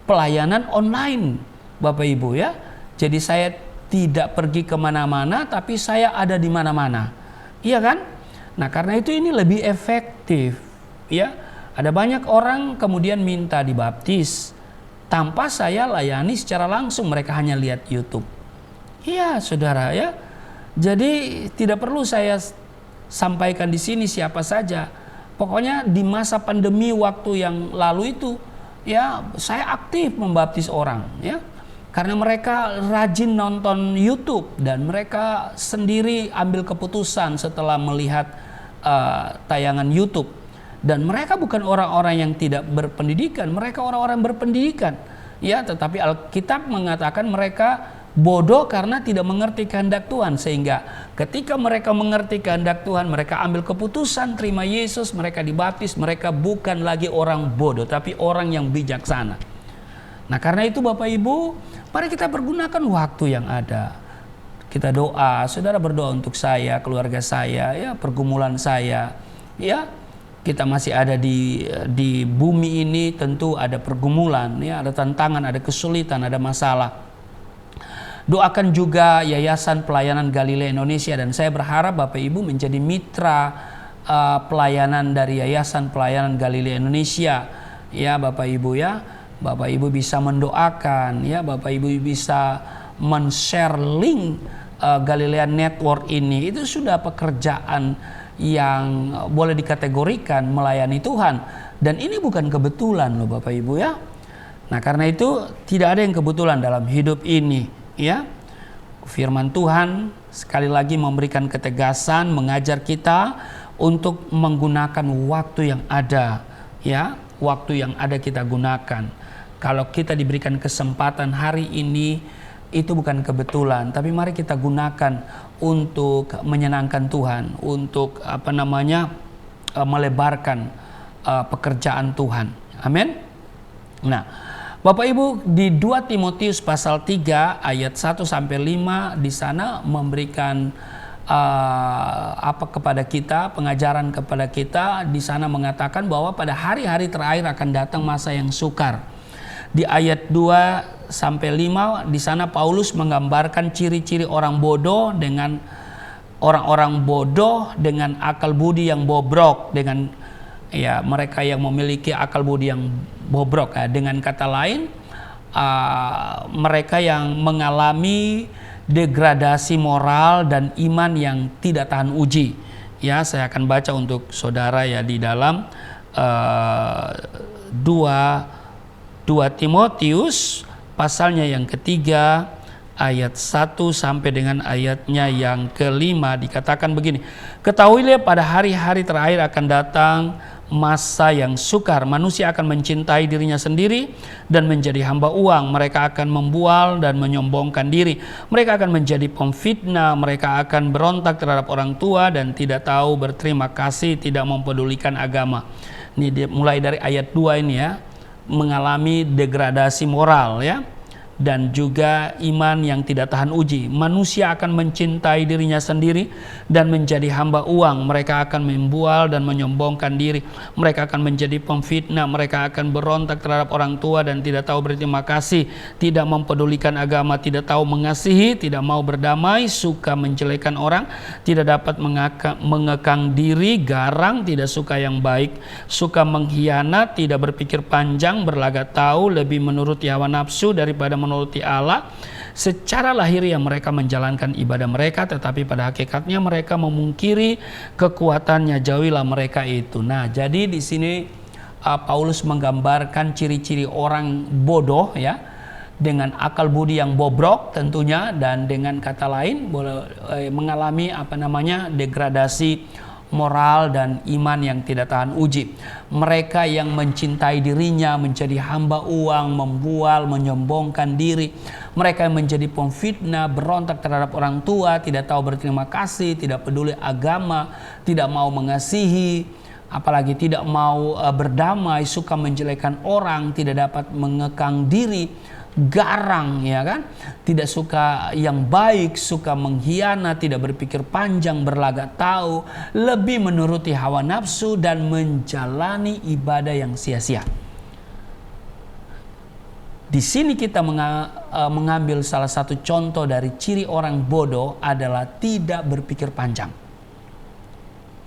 pelayanan online, Bapak Ibu ya. Jadi saya tidak pergi kemana-mana, tapi saya ada di mana-mana. Iya kan? Nah, karena itu ini lebih efektif ya. Ada banyak orang kemudian minta dibaptis tanpa saya layani secara langsung, mereka hanya lihat YouTube. Iya, Saudara ya. Jadi tidak perlu saya sampaikan di sini siapa saja. Pokoknya di masa pandemi waktu yang lalu itu ya saya aktif membaptis orang ya. Karena mereka rajin nonton YouTube dan mereka sendiri ambil keputusan setelah melihat tayangan YouTube. Dan mereka bukan orang-orang yang tidak berpendidikan, mereka orang-orang berpendidikan. Ya, tetapi Alkitab mengatakan mereka bodoh karena tidak mengerti kehendak Tuhan. Sehingga ketika mereka mengerti kehendak Tuhan, mereka ambil keputusan terima Yesus, mereka dibaptis, mereka bukan lagi orang bodoh, tapi orang yang bijaksana. Nah, karena itu Bapak Ibu, mari kita pergunakan waktu yang ada. Kita doa, Saudara berdoa untuk saya, keluarga saya, ya, pergumulan saya. Ya, kita masih ada di bumi ini, tentu ada pergumulan, ya, ada tantangan, ada kesulitan, ada masalah. Doakan juga Yayasan Pelayanan Galilea Indonesia, dan saya berharap Bapak Ibu menjadi mitra pelayanan dari Yayasan Pelayanan Galilea Indonesia. Ya, Bapak Ibu ya. Bapak Ibu bisa mendoakan ya, Bapak Ibu bisa men-share link Galilea Network ini. Itu sudah pekerjaan yang boleh dikategorikan melayani Tuhan, dan ini bukan kebetulan loh Bapak Ibu ya. Nah, karena itu tidak ada yang kebetulan dalam hidup ini ya. Firman Tuhan sekali lagi memberikan ketegasan, mengajar kita untuk menggunakan waktu yang ada ya. Waktu yang ada kita gunakan. Kalau kita diberikan kesempatan hari ini, itu bukan kebetulan, tapi mari kita gunakan untuk menyenangkan Tuhan, untuk melebarkan pekerjaan Tuhan. Amin. Nah, Bapak Ibu, di 2 Timotius pasal 3 ayat 1 sampai 5 di sana memberikan kepada kita, pengajaran kepada kita. Di sana mengatakan bahwa pada hari-hari terakhir akan datang masa yang sukar. Di ayat 2 sampai 5 di sana Paulus menggambarkan ciri-ciri orang bodoh dengan orang-orang bodoh dengan akal budi yang bobrok, dengan ya mereka yang memiliki akal budi yang bobrok ya. Dengan kata lain, mereka yang mengalami degradasi moral dan iman yang tidak tahan uji. Ya, saya akan baca untuk saudara ya di dalam 2 Timotius pasalnya yang ketiga ayat 1 sampai dengan ayatnya yang kelima dikatakan begini. Ketahuilah pada hari-hari terakhir akan datang masa yang sukar. Manusia akan mencintai dirinya sendiri dan menjadi hamba uang. Mereka akan membual dan menyombongkan diri. Mereka akan menjadi pemfitnah. Mereka akan berontak terhadap orang tua dan tidak tahu berterima kasih, tidak mempedulikan agama. Ini mulai dari ayat 2 ini ya, mengalami degradasi moral ya, dan juga iman yang tidak tahan uji. Manusia akan mencintai dirinya sendiri dan menjadi hamba uang. Mereka akan membual dan menyombongkan diri. Mereka akan menjadi pemfitnah. Mereka akan berontak terhadap orang tua dan tidak tahu berterima kasih, tidak mempedulikan agama, tidak tahu mengasihi, tidak mau berdamai, suka menjelekan orang, tidak dapat mengekang diri, garang, tidak suka yang baik, suka mengkhianat, tidak berpikir panjang, berlagak tahu, lebih menuruti hawa nafsu daripada menuruti Allah. Secara lahiriah mereka menjalankan ibadah mereka, tetapi pada hakikatnya mereka memungkiri kekuatannya. Jauhilah mereka itu. Nah, jadi di sini Paulus menggambarkan ciri-ciri orang bodoh ya, dengan akal budi yang bobrok tentunya, dan dengan kata lain mengalami degradasi moral dan iman yang tidak tahan uji. Mereka yang mencintai dirinya, menjadi hamba uang, membual, menyombongkan diri. Mereka yang menjadi pemfitnah, berontak terhadap orang tua, tidak tahu berterima kasih, tidak peduli agama, tidak mau mengasihi, apalagi tidak mau berdamai, suka menjelekkan orang, tidak dapat mengekang diri, garang, ya kan, tidak suka yang baik, suka mengkhianat, tidak berpikir panjang, berlagak tahu, lebih menuruti hawa nafsu, dan menjalani ibadah yang sia-sia. Di sini kita mengambil salah satu contoh dari ciri orang bodoh adalah tidak berpikir panjang,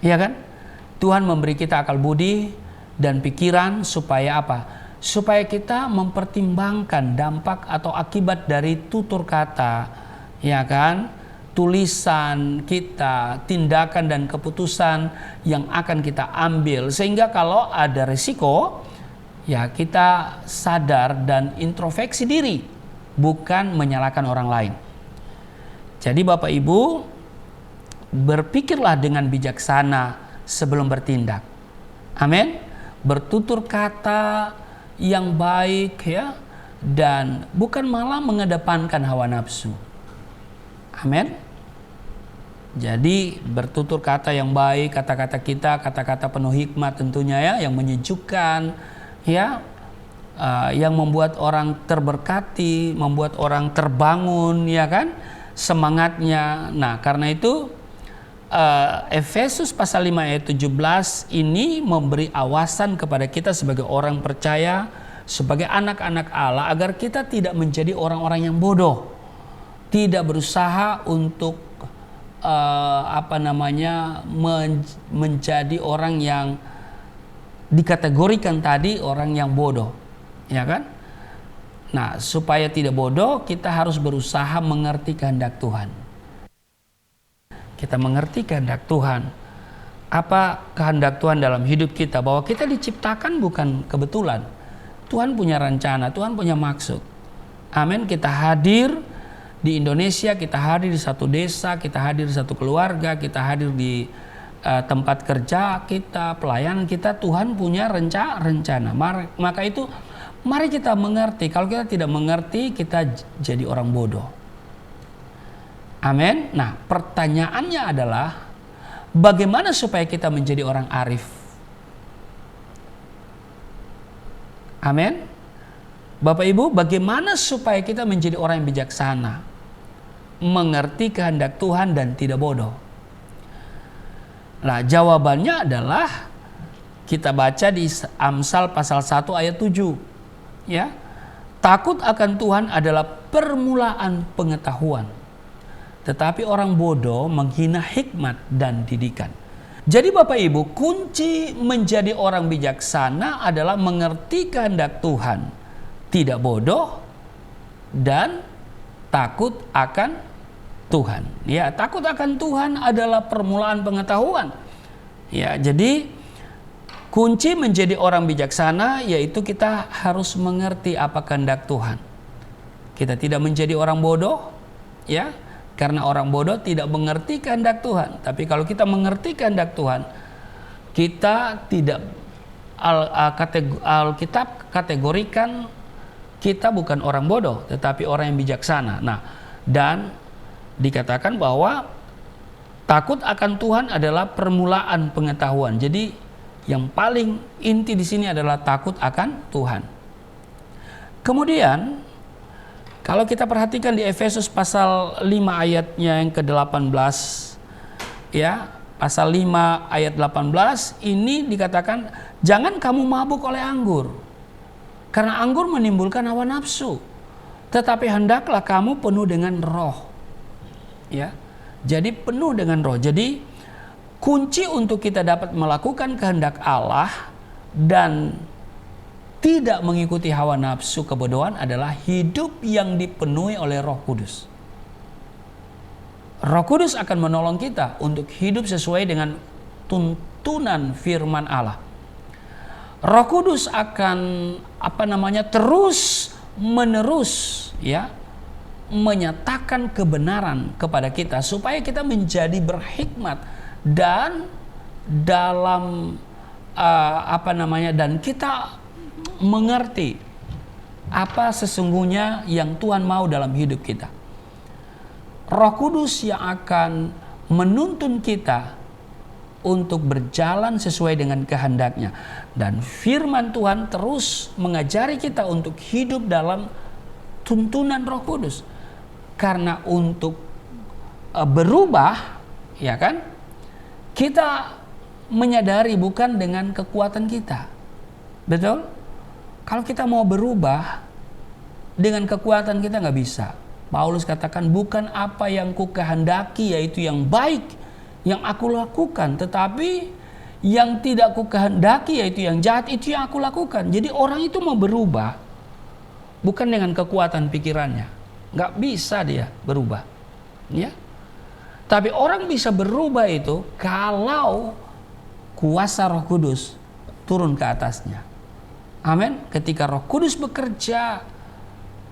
ya kan? Tuhan memberi kita akal budi dan pikiran supaya apa? Supaya kita mempertimbangkan dampak atau akibat dari tutur kata, ya kan, tulisan kita, tindakan dan keputusan yang akan kita ambil, sehingga kalau ada resiko ya kita sadar dan introspeksi diri, bukan menyalahkan orang lain. Jadi Bapak Ibu, berpikirlah dengan bijaksana sebelum bertindak. Amin. Bertutur kata yang baik ya, dan bukan malah mengedepankan hawa nafsu. Amin. Jadi bertutur kata yang baik, kata-kata kita kata-kata penuh hikmat tentunya ya, yang menyejukkan ya, yang membuat orang terberkati, membuat orang terbangun, ya kan, semangatnya. Nah, karena itu Efesus pasal 5 ayat 17 ini memberi awasan kepada kita sebagai orang percaya, sebagai anak-anak Allah, agar kita tidak menjadi orang-orang yang bodoh, tidak berusaha untuk menjadi orang yang dikategorikan tadi orang yang bodoh, ya kan? Nah, supaya tidak bodoh, kita harus berusaha mengerti kehendak Tuhan. Kita mengerti kehendak Tuhan. Apa kehendak Tuhan dalam hidup kita? Bahwa kita diciptakan bukan kebetulan. Tuhan punya rencana, Tuhan punya maksud. Amin. Kita hadir di Indonesia, kita hadir di satu desa, kita hadir di satu keluarga, kita hadir di tempat kerja kita, pelayanan kita. Tuhan punya rencana. Maka itu mari kita mengerti. Kalau kita tidak mengerti, kita jadi orang bodoh. Amin. Nah, pertanyaannya adalah bagaimana supaya kita menjadi orang arif? Amin. Bapak Ibu, bagaimana supaya kita menjadi orang yang bijaksana, mengerti kehendak Tuhan dan tidak bodoh? Nah, jawabannya adalah kita baca di Amsal pasal 1 ayat 7. Ya. Takut akan Tuhan adalah permulaan pengetahuan, tetapi orang bodoh menghina hikmat dan didikan. Jadi Bapak Ibu, kunci menjadi orang bijaksana adalah mengerti kehendak Tuhan, tidak bodoh, dan takut akan Tuhan. Ya, takut akan Tuhan adalah permulaan pengetahuan. Ya, jadi kunci menjadi orang bijaksana yaitu kita harus mengerti apa kehendak Tuhan. Kita tidak menjadi orang bodoh, ya. Karena orang bodoh tidak mengerti kehendak Tuhan. Tapi kalau kita mengerti kehendak Tuhan, kita tidak, Alkitab kategorikan kita bukan orang bodoh, tetapi orang yang bijaksana. Nah, dan dikatakan bahwa takut akan Tuhan adalah permulaan pengetahuan. Jadi yang paling inti di sini adalah takut akan Tuhan. Kemudian kalau kita perhatikan di Efesus pasal 5 ayatnya yang ke-18, ya, pasal 5 ayat 18 ini dikatakan jangan kamu mabuk oleh anggur, karena anggur menimbulkan hawa nafsu, tetapi hendaklah kamu penuh dengan roh. Ya, jadi penuh dengan roh. Jadi kunci untuk kita dapat melakukan kehendak Allah dan tidak mengikuti hawa nafsu kebodohan adalah hidup yang dipenuhi oleh Roh Kudus. Roh Kudus akan menolong kita untuk hidup sesuai dengan tuntunan firman Allah. Roh Kudus akan terus menerus ya menyatakan kebenaran kepada kita supaya kita menjadi berhikmat dan dalam dan kita mengerti apa sesungguhnya yang Tuhan mau dalam hidup kita. Roh Kudus yang akan menuntun kita untuk berjalan sesuai dengan kehendaknya. Dan firman Tuhan terus mengajari kita untuk hidup dalam tuntunan Roh Kudus. Karena untuk berubah, ya kan? Kita menyadari bukan dengan kekuatan kita. Betul? Kalau kita mau berubah dengan kekuatan kita nggak bisa. Paulus katakan bukan apa yang ku kehendaki yaitu yang baik yang aku lakukan, tetapi yang tidak ku kehendaki yaitu yang jahat itu yang aku lakukan. Jadi orang itu mau berubah bukan dengan kekuatan pikirannya, nggak bisa dia berubah, ya. Tapi orang bisa berubah itu kalau kuasa Roh Kudus turun ke atasnya. Amin. Ketika Roh Kudus bekerja,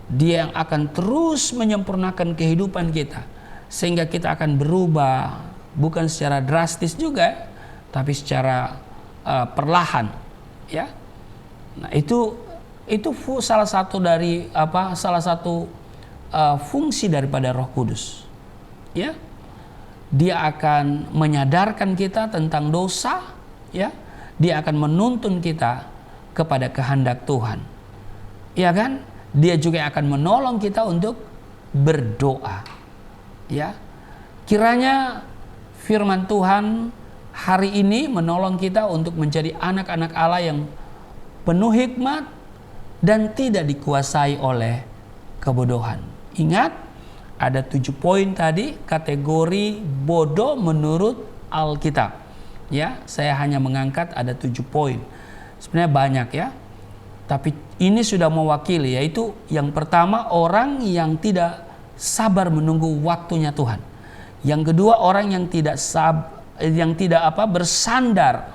Dia yang akan terus menyempurnakan kehidupan kita sehingga kita akan berubah. Bukan secara drastis juga, tapi secara perlahan, ya. Nah, itu salah satu fungsi daripada Roh Kudus, ya. Dia akan menyadarkan kita tentang dosa, ya. Dia akan menuntun kita kepada kehendak Tuhan, ya kan? Dia juga akan menolong kita untuk berdoa, ya. Kiranya firman Tuhan hari ini menolong kita untuk menjadi anak-anak Allah yang penuh hikmat dan tidak dikuasai oleh kebodohan. Ingat, ada 7 poin tadi kategori bodoh menurut Alkitab. Ya, saya hanya mengangkat ada 7 poin. Sebenarnya banyak ya. Tapi ini sudah mewakili, yaitu yang pertama orang yang tidak sabar menunggu waktunya Tuhan. Yang kedua orang yang tidak bersandar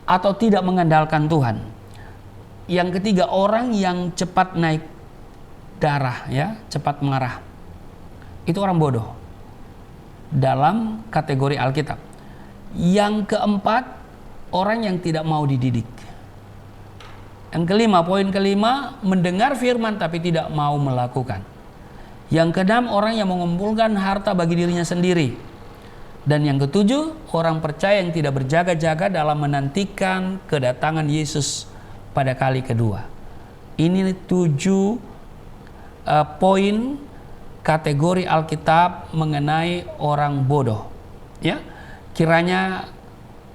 atau tidak mengandalkan Tuhan. Yang ketiga orang yang cepat naik darah, ya, cepat marah. Itu orang bodoh dalam kategori Alkitab. Yang keempat orang yang tidak mau dididik. Yang kelima, poin kelima, mendengar firman tapi tidak mau melakukan. Yang keenam, orang yang mengumpulkan harta bagi dirinya sendiri. Dan yang ketujuh, orang percaya yang tidak berjaga-jaga dalam menantikan kedatangan Yesus pada kali kedua. Ini 7 poin kategori Alkitab mengenai orang bodoh. Ya, kiranya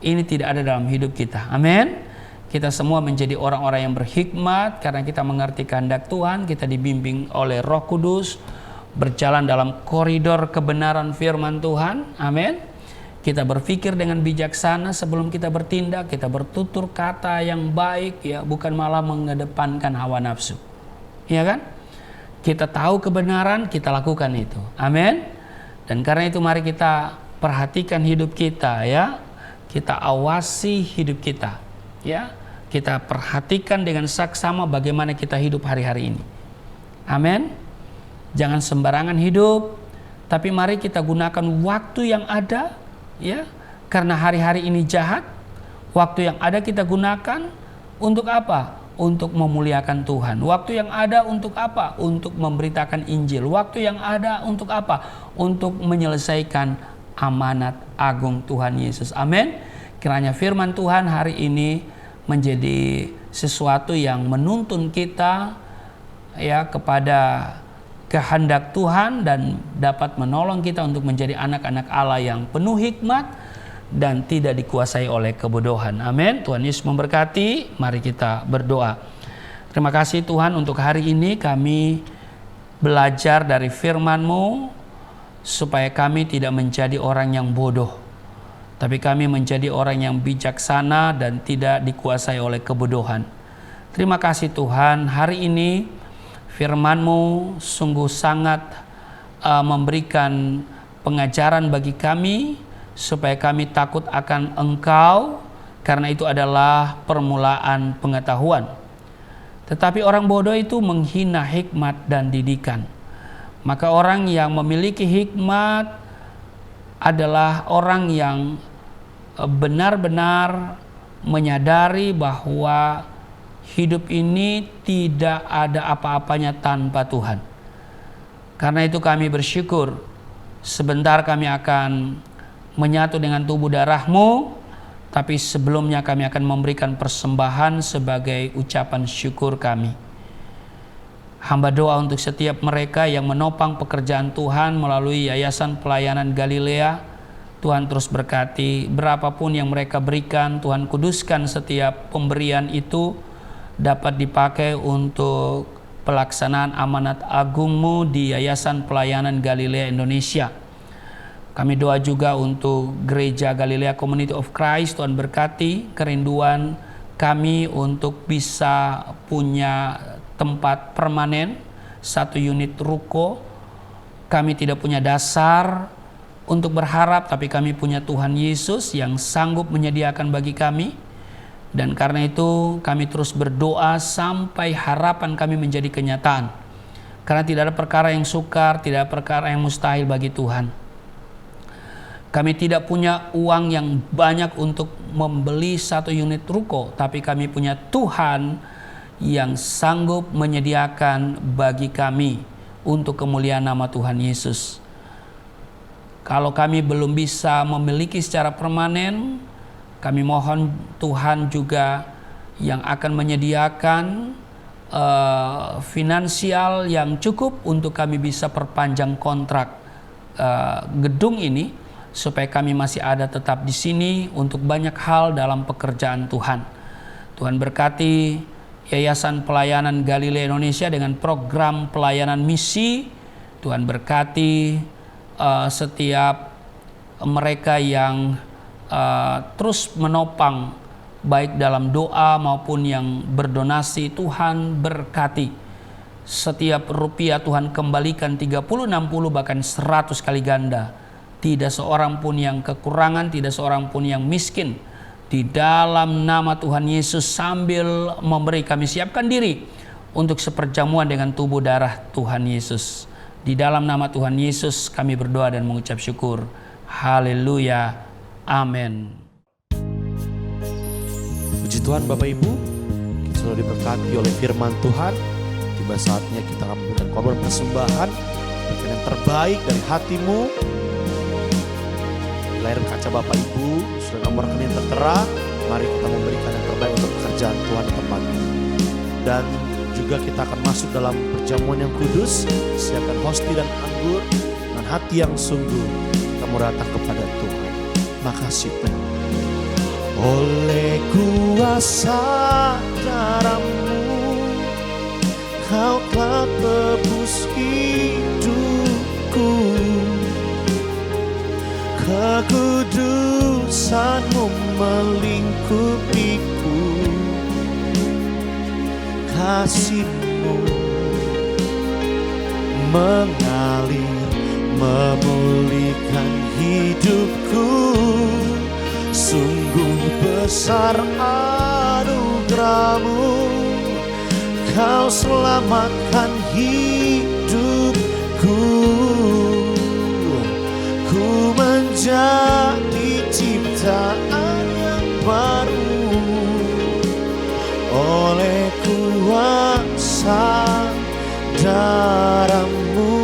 ini tidak ada dalam hidup kita. Amin. Kita semua menjadi orang-orang yang berhikmat karena kita mengerti kehendak Tuhan, kita dibimbing oleh Roh Kudus, berjalan dalam koridor kebenaran firman Tuhan. Amin. Kita berpikir dengan bijaksana sebelum kita bertindak, kita bertutur kata yang baik, ya, bukan malah mengedepankan hawa nafsu. Ya kan? Kita tahu kebenaran, kita lakukan itu. Amin. Dan karena itu mari kita perhatikan hidup kita, ya. Kita awasi hidup kita, ya. Kita perhatikan dengan saksama bagaimana kita hidup hari-hari ini. Amin. Jangan sembarangan hidup, tapi mari kita gunakan waktu yang ada, ya. Karena hari-hari ini jahat, waktu yang ada kita gunakan untuk apa? Untuk memuliakan Tuhan. Waktu yang ada untuk apa? Untuk memberitakan Injil. Waktu yang ada untuk apa? Untuk menyelesaikan amanat agung Tuhan Yesus. Amin. Kiranya firman Tuhan hari ini menjadi sesuatu yang menuntun kita, ya, kepada kehendak Tuhan dan dapat menolong kita untuk menjadi anak-anak Allah yang penuh hikmat dan tidak dikuasai oleh kebodohan. Amin. Tuhan Yesus memberkati. Mari kita berdoa. Terima kasih Tuhan untuk hari ini kami belajar dari firman-Mu supaya kami tidak menjadi orang yang bodoh, tapi kami menjadi orang yang bijaksana dan tidak dikuasai oleh kebodohan. Terima kasih Tuhan, hari ini firman-Mu sungguh sangat memberikan pengajaran bagi kami supaya kami takut akan Engkau, karena itu adalah permulaan pengetahuan. Tetapi orang bodoh itu menghina hikmat dan didikan. Maka orang yang memiliki hikmat adalah orang yang benar-benar menyadari bahwa hidup ini tidak ada apa-apanya tanpa Tuhan. Karena itu kami bersyukur, sebentar kami akan menyatu dengan tubuh darah-Mu, tapi sebelumnya kami akan memberikan persembahan sebagai ucapan syukur kami. Hamba doa untuk setiap mereka yang menopang pekerjaan Tuhan melalui Yayasan Pelayanan Galilea. Tuhan terus berkati, berapapun yang mereka berikan, Tuhan kuduskan setiap pemberian itu dapat dipakai untuk pelaksanaan amanat agung-Mu di Yayasan Pelayanan Galilea Indonesia. Kami doa juga untuk Gereja Galilea Community of Christ. Tuhan berkati kerinduan kami untuk bisa punya tempat permanen, 1 unit ruko. Kami tidak punya dasar untuk berharap, tapi kami punya Tuhan Yesus yang sanggup menyediakan bagi kami. Dan karena itu kami terus berdoa sampai harapan kami menjadi kenyataan. Karena tidak ada perkara yang sukar, tidak ada perkara yang mustahil bagi Tuhan. Kami tidak punya uang yang banyak untuk membeli 1 unit ruko, tapi kami punya Tuhan yang sanggup menyediakan bagi kami untuk kemuliaan nama Tuhan Yesus. Kalau kami belum bisa memiliki secara permanen, kami mohon Tuhan juga yang akan menyediakan finansial yang cukup untuk kami bisa perpanjang kontrak gedung ini, supaya kami masih ada tetap di sini untuk banyak hal dalam pekerjaan Tuhan. Tuhan berkati Yayasan Pelayanan Galilea Indonesia dengan program pelayanan misi. Tuhan berkati setiap mereka yang terus menopang baik dalam doa maupun yang berdonasi. Tuhan berkati setiap rupiah Tuhan kembalikan 30, 60 bahkan 100 kali ganda. Tidak seorang pun yang kekurangan, tidak seorang pun yang miskin. Di dalam nama Tuhan Yesus, sambil memberi kami siapkan diri untuk seperjamuan dengan tubuh darah Tuhan Yesus. Di dalam nama Tuhan Yesus kami berdoa dan mengucap syukur. Haleluya. Amin. Puji Tuhan Bapak Ibu, kita sudah diberkati oleh firman Tuhan. Tiba saatnya kita akan memberikan korban persembahan, berikan yang terbaik dari hatimu. Di layar kaca Bapak Ibu sudah nomor rekening tertera. Mari kita memberikan yang terbaik untuk pekerjaan Tuhan di tempat ini. Dan juga kita akan masuk dalam perjamuan yang kudus. Siapkan hosti dan anggur dengan hati yang sungguh. Kamu datang kepada Tuhan. Makasih Tuhan. Oleh kuasa darah-Mu, Kau telah tebus hidupku. Kekudusan-Mu melingkupiku. Kasih-Mu mengalir, memulihkan hidupku. Sungguh besar anugerah-Mu, Kau selamatkan hidupku. Ku menjadi ciptaan yang baru oleh kuasa darah-Mu,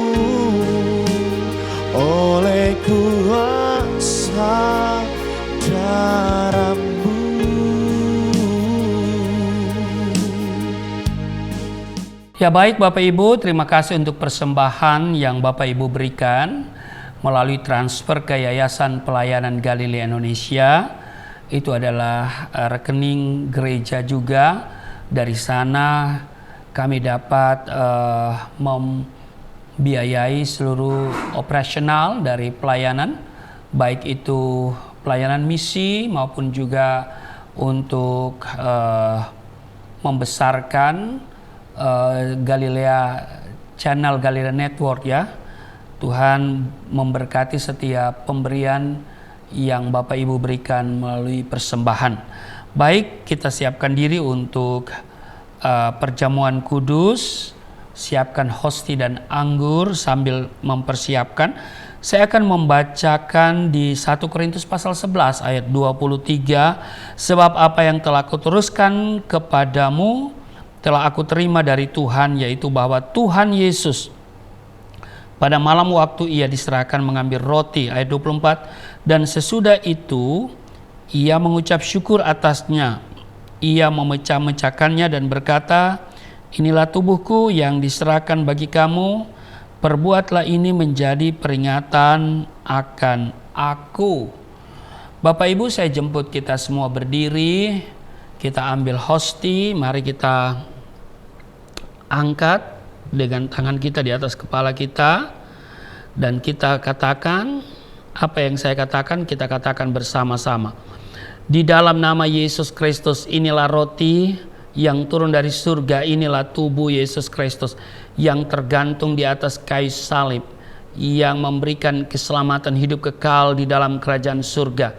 oleh kuasa darah-Mu. Ya baik Bapak Ibu, terima kasih untuk persembahan yang Bapak Ibu berikan melalui transfer ke Yayasan Pelayanan Galilea Indonesia. Itu adalah rekening gereja juga. Dari sana kami dapat membiayai seluruh operasional dari pelayanan, baik itu pelayanan misi maupun juga untuk membesarkan Galilea Channel Galilea Network ya. Tuhan memberkati setiap pemberian yang Bapak Ibu berikan melalui persembahan. Baik, kita siapkan diri untuk perjamuan kudus. Siapkan hosti dan anggur sambil mempersiapkan. Saya akan membacakan di 1 Korintus pasal 11 ayat 23. Sebab apa yang telah kuteruskan kepadamu telah aku terima dari Tuhan, yaitu bahwa Tuhan Yesus pada malam waktu ia diserahkan mengambil roti, ayat 24, dan sesudah itu ia mengucap syukur atasnya. Ia memecah-mecahkannya dan berkata, inilah tubuhku yang diserahkan bagi kamu, perbuatlah ini menjadi peringatan akan aku. Bapak Ibu, saya jemput kita semua berdiri, kita ambil hosti, mari kita angkat dengan tangan kita di atas kepala kita, dan kita katakan, apa yang saya katakan, kita katakan bersama-sama. Di dalam nama Yesus Kristus, inilah roti yang turun dari surga, inilah tubuh Yesus Kristus yang tergantung di atas kayu salib, yang memberikan keselamatan hidup kekal di dalam kerajaan surga,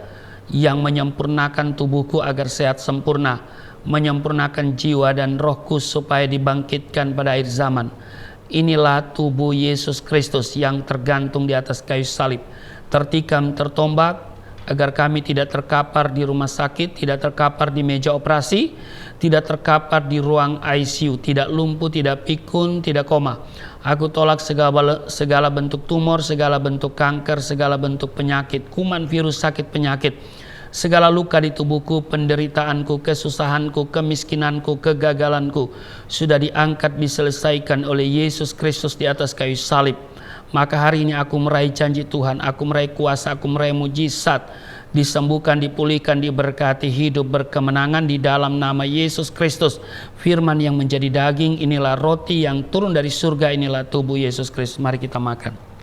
yang menyempurnakan tubuhku agar sehat sempurna, menyempurnakan jiwa dan rohku supaya dibangkitkan pada akhir zaman. Inilah tubuh Yesus Kristus yang tergantung di atas kayu salib, tertikam, tertombak, agar kami tidak terkapar di rumah sakit, tidak terkapar di meja operasi, tidak terkapar di ruang ICU, tidak lumpuh, tidak pikun, tidak koma. Aku tolak segala bentuk tumor, segala bentuk kanker, segala bentuk penyakit, kuman, virus, sakit, penyakit, segala luka di tubuhku, penderitaanku, kesusahanku, kemiskinanku, kegagalanku sudah diangkat, diselesaikan oleh Yesus Kristus di atas kayu salib. Maka hari ini aku meraih janji Tuhan, aku meraih kuasa, aku meraih mujizat, disembuhkan, dipulihkan, diberkati, hidup berkemenangan di dalam nama Yesus Kristus. Firman yang menjadi daging, inilah roti yang turun dari surga, inilah tubuh Yesus Kristus. Mari kita makan.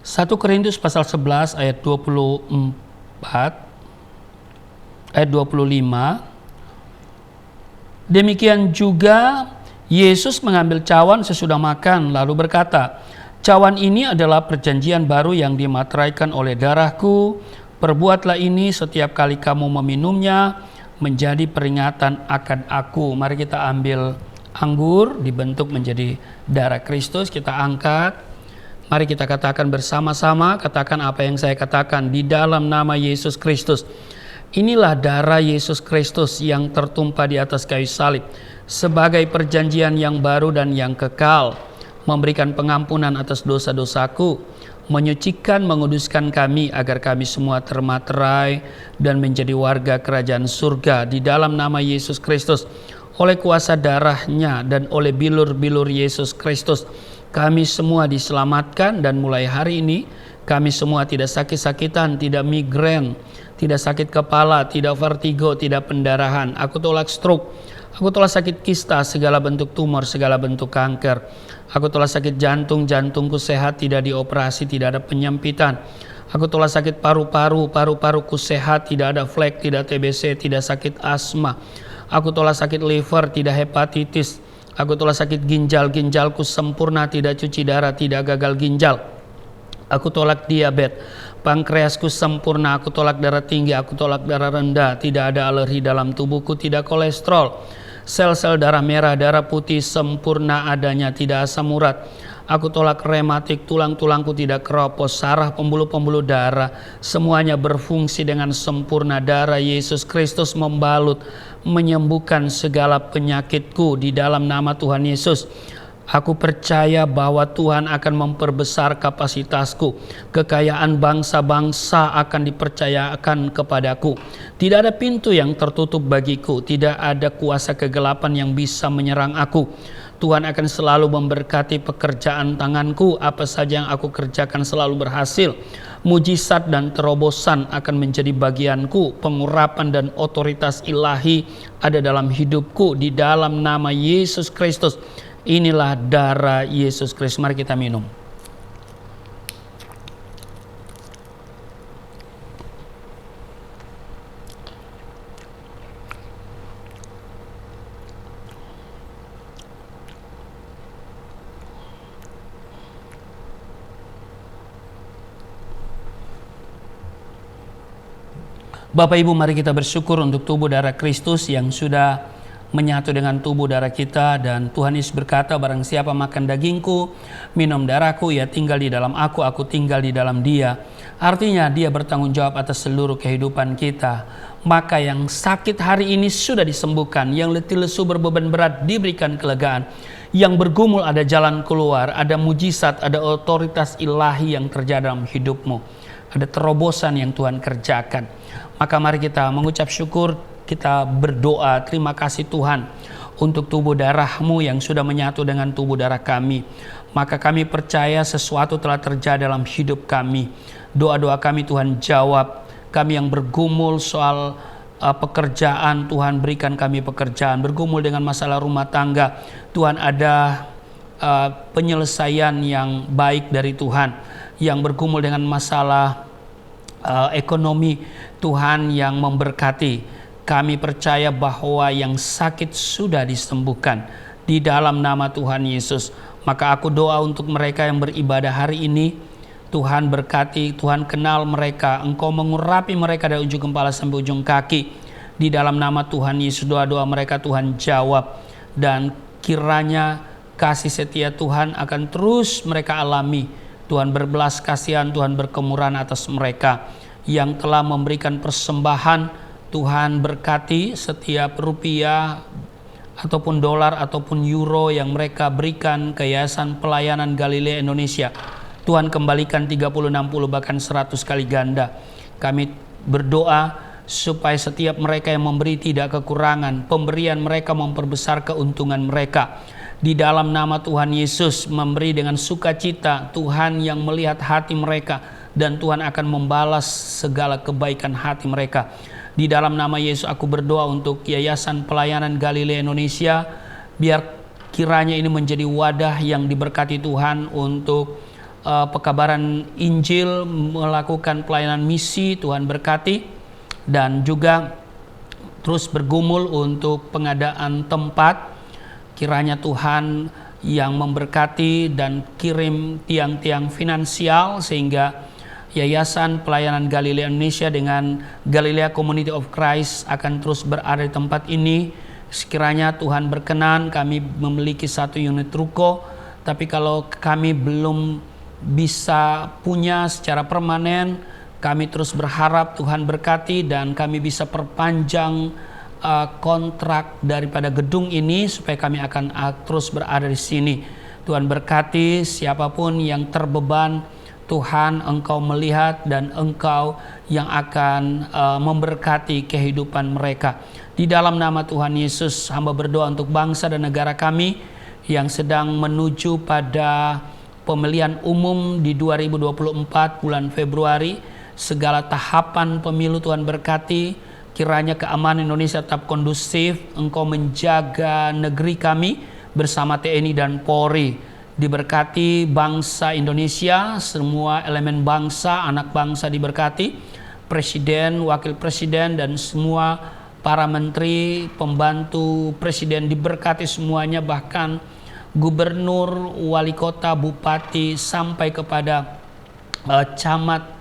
Satu Korintus pasal 11 ayat 24 ayat 25. Demikian juga Yesus mengambil cawan sesudah makan lalu berkata, cawan ini adalah perjanjian baru yang dimateraikan oleh darahku. Perbuatlah ini setiap kali kamu meminumnya menjadi peringatan akan aku. Mari kita ambil anggur dibentuk menjadi darah Kristus, kita angkat. Mari kita katakan bersama-sama, katakan apa yang saya katakan, di dalam nama Yesus Kristus. Inilah darah Yesus Kristus yang tertumpah di atas kayu salib sebagai perjanjian yang baru dan yang kekal, memberikan pengampunan atas dosa-dosaku, menyucikan, menguduskan kami agar kami semua termaterai dan menjadi warga kerajaan surga di dalam nama Yesus Kristus. Oleh kuasa darahnya dan oleh bilur-bilur Yesus Kristus, kami semua diselamatkan, dan mulai hari ini kami semua tidak sakit-sakitan, tidak migrain, tidak sakit kepala, tidak vertigo, tidak pendarahan. Aku tolak stroke, aku tolak sakit kista, segala bentuk tumor, segala bentuk kanker. Aku tolak sakit jantung, jantungku sehat, tidak dioperasi, tidak ada penyempitan. Aku tolak sakit paru-paru, paru-paruku sehat, tidak ada flek, tidak TBC, tidak sakit asma. Aku tolak sakit liver, tidak hepatitis. Aku tolak sakit ginjal, ginjalku sempurna, tidak cuci darah, tidak gagal ginjal. Aku tolak diabetes, pankreasku sempurna. Aku tolak darah tinggi, aku tolak darah rendah, tidak ada alergi dalam tubuhku, tidak kolesterol. Sel-sel darah merah, darah putih sempurna adanya, tidak asam urat. Aku tolak rematik, tulang-tulangku tidak keropos, saraf, pembuluh-pembuluh darah, semuanya berfungsi dengan sempurna. Darah Yesus Kristus membalut, menyembuhkan segala penyakitku di dalam nama Tuhan Yesus. Aku percaya bahwa Tuhan akan memperbesar kapasitasku. Kekayaan bangsa-bangsa akan dipercayakan kepadaku. Tidak ada pintu yang tertutup bagiku. Tidak ada kuasa kegelapan yang bisa menyerang aku. Tuhan akan selalu memberkati pekerjaan tanganku. Apa saja yang aku kerjakan selalu berhasil. Mujizat dan terobosan akan menjadi bagianku. Pengurapan dan otoritas ilahi ada dalam hidupku di dalam nama Yesus Kristus. Inilah darah Yesus Kristus. Mari kita minum. Bapak Ibu, mari kita bersyukur untuk tubuh darah Kristus yang sudah menyatu dengan tubuh darah kita. Dan Tuhan Yesus berkata, barang siapa makan dagingku, minum darahku, ia tinggal di dalam aku tinggal di dalam dia. Artinya dia bertanggung jawab atas seluruh kehidupan kita. Maka yang sakit hari ini sudah disembuhkan, yang letih lesu berbeban berat diberikan kelegaan, yang bergumul ada jalan keluar, ada mujizat, ada otoritas ilahi yang terjadi dalam hidupmu, ada terobosan yang Tuhan kerjakan. Maka mari kita mengucap syukur, kita berdoa, terima kasih Tuhan untuk tubuh darah-Mu yang sudah menyatu dengan tubuh darah kami. Maka kami percaya sesuatu telah terjadi dalam hidup kami. Doa-doa kami Tuhan jawab. Kami yang bergumul soal pekerjaan, Tuhan berikan kami pekerjaan. Bergumul dengan masalah rumah tangga, Tuhan ada penyelesaian yang baik dari Tuhan. Yang bergumul dengan masalah ekonomi, Tuhan yang memberkati. Kami percaya bahwa yang sakit sudah disembuhkan di dalam nama Tuhan Yesus. Maka aku doa untuk mereka yang beribadah hari ini, Tuhan berkati, Tuhan kenal mereka, Engkau mengurapi mereka dari ujung kepala sampai ujung kaki. Di dalam nama Tuhan Yesus, doa-doa mereka Tuhan jawab. Dan kiranya kasih setia Tuhan akan terus mereka alami. Tuhan berbelas kasihan, Tuhan berkemurahan atas mereka yang telah memberikan persembahan. Tuhan berkati setiap rupiah ataupun dolar ataupun euro yang mereka berikan ke Yayasan Pelayanan Galilea Indonesia. Tuhan kembalikan 30, 60 bahkan 100 kali ganda. Kami berdoa supaya setiap mereka yang memberi tidak kekurangan. Pemberian mereka memperbesar keuntungan mereka. Di dalam nama Tuhan Yesus, memberi dengan sukacita. Tuhan yang melihat hati mereka dan Tuhan akan membalas segala kebaikan hati mereka. Di dalam nama Yesus aku berdoa untuk Yayasan Pelayanan Galilea Indonesia. Biar kiranya ini menjadi wadah yang diberkati Tuhan untuk pekabaran Injil, melakukan pelayanan misi. Tuhan berkati. Dan juga terus bergumul untuk pengadaan tempat. Kiranya Tuhan yang memberkati dan kirim tiang-tiang finansial sehingga Yayasan Pelayanan Galilea Indonesia dengan Galilea Community of Christ akan terus berada di tempat ini. Sekiranya Tuhan berkenan, kami memiliki 1 unit ruko, tapi kalau kami belum bisa punya secara permanen, kami terus berharap Tuhan berkati dan kami bisa perpanjang kontrak daripada gedung ini supaya kami akan terus berada di sini. Tuhan berkati siapapun yang terbeban. Tuhan, Engkau melihat dan Engkau yang akan memberkati kehidupan mereka. Di dalam nama Tuhan Yesus, hamba berdoa untuk bangsa dan negara kami yang sedang menuju pada pemilihan umum di 2024 bulan Februari. Segala tahapan pemilu Tuhan berkati. Kiranya keamanan Indonesia tetap kondusif. Engkau menjaga negeri kami bersama TNI dan Polri. Diberkati bangsa Indonesia, semua elemen bangsa, anak bangsa diberkati, presiden, wakil presiden, dan semua para menteri, pembantu presiden diberkati semuanya, bahkan gubernur, wali kota, bupati, sampai kepada camat,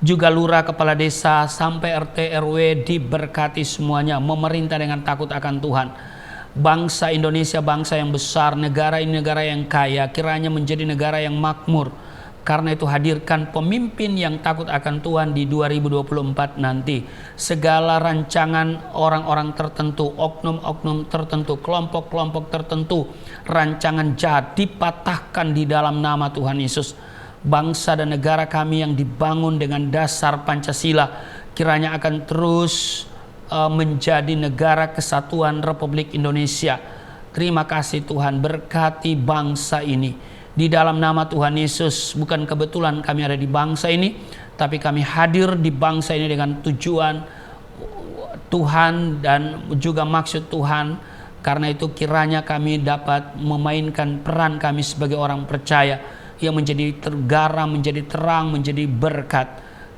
juga lurah, kepala desa, sampai RT RW diberkati semuanya, memerintah dengan takut akan Tuhan. Bangsa Indonesia bangsa yang besar, negara ini negara yang kaya, kiranya menjadi negara yang makmur. Karena itu hadirkan pemimpin yang takut akan Tuhan di 2024 nanti. Segala rancangan orang-orang tertentu, oknum-oknum tertentu, kelompok-kelompok tertentu, rancangan jahat dipatahkan di dalam nama Tuhan Yesus. Bangsa dan negara kami yang dibangun dengan dasar Pancasila kiranya akan terus menjadi negara kesatuan Republik Indonesia. Terima kasih Tuhan, berkati bangsa ini. Di dalam nama Tuhan Yesus, bukan kebetulan kami ada di bangsa ini, tapi kami hadir di bangsa ini dengan tujuan Tuhan dan juga maksud Tuhan. Karena itu kiranya kami dapat memainkan peran kami sebagai orang percaya yang menjadi garam, menjadi terang, menjadi berkat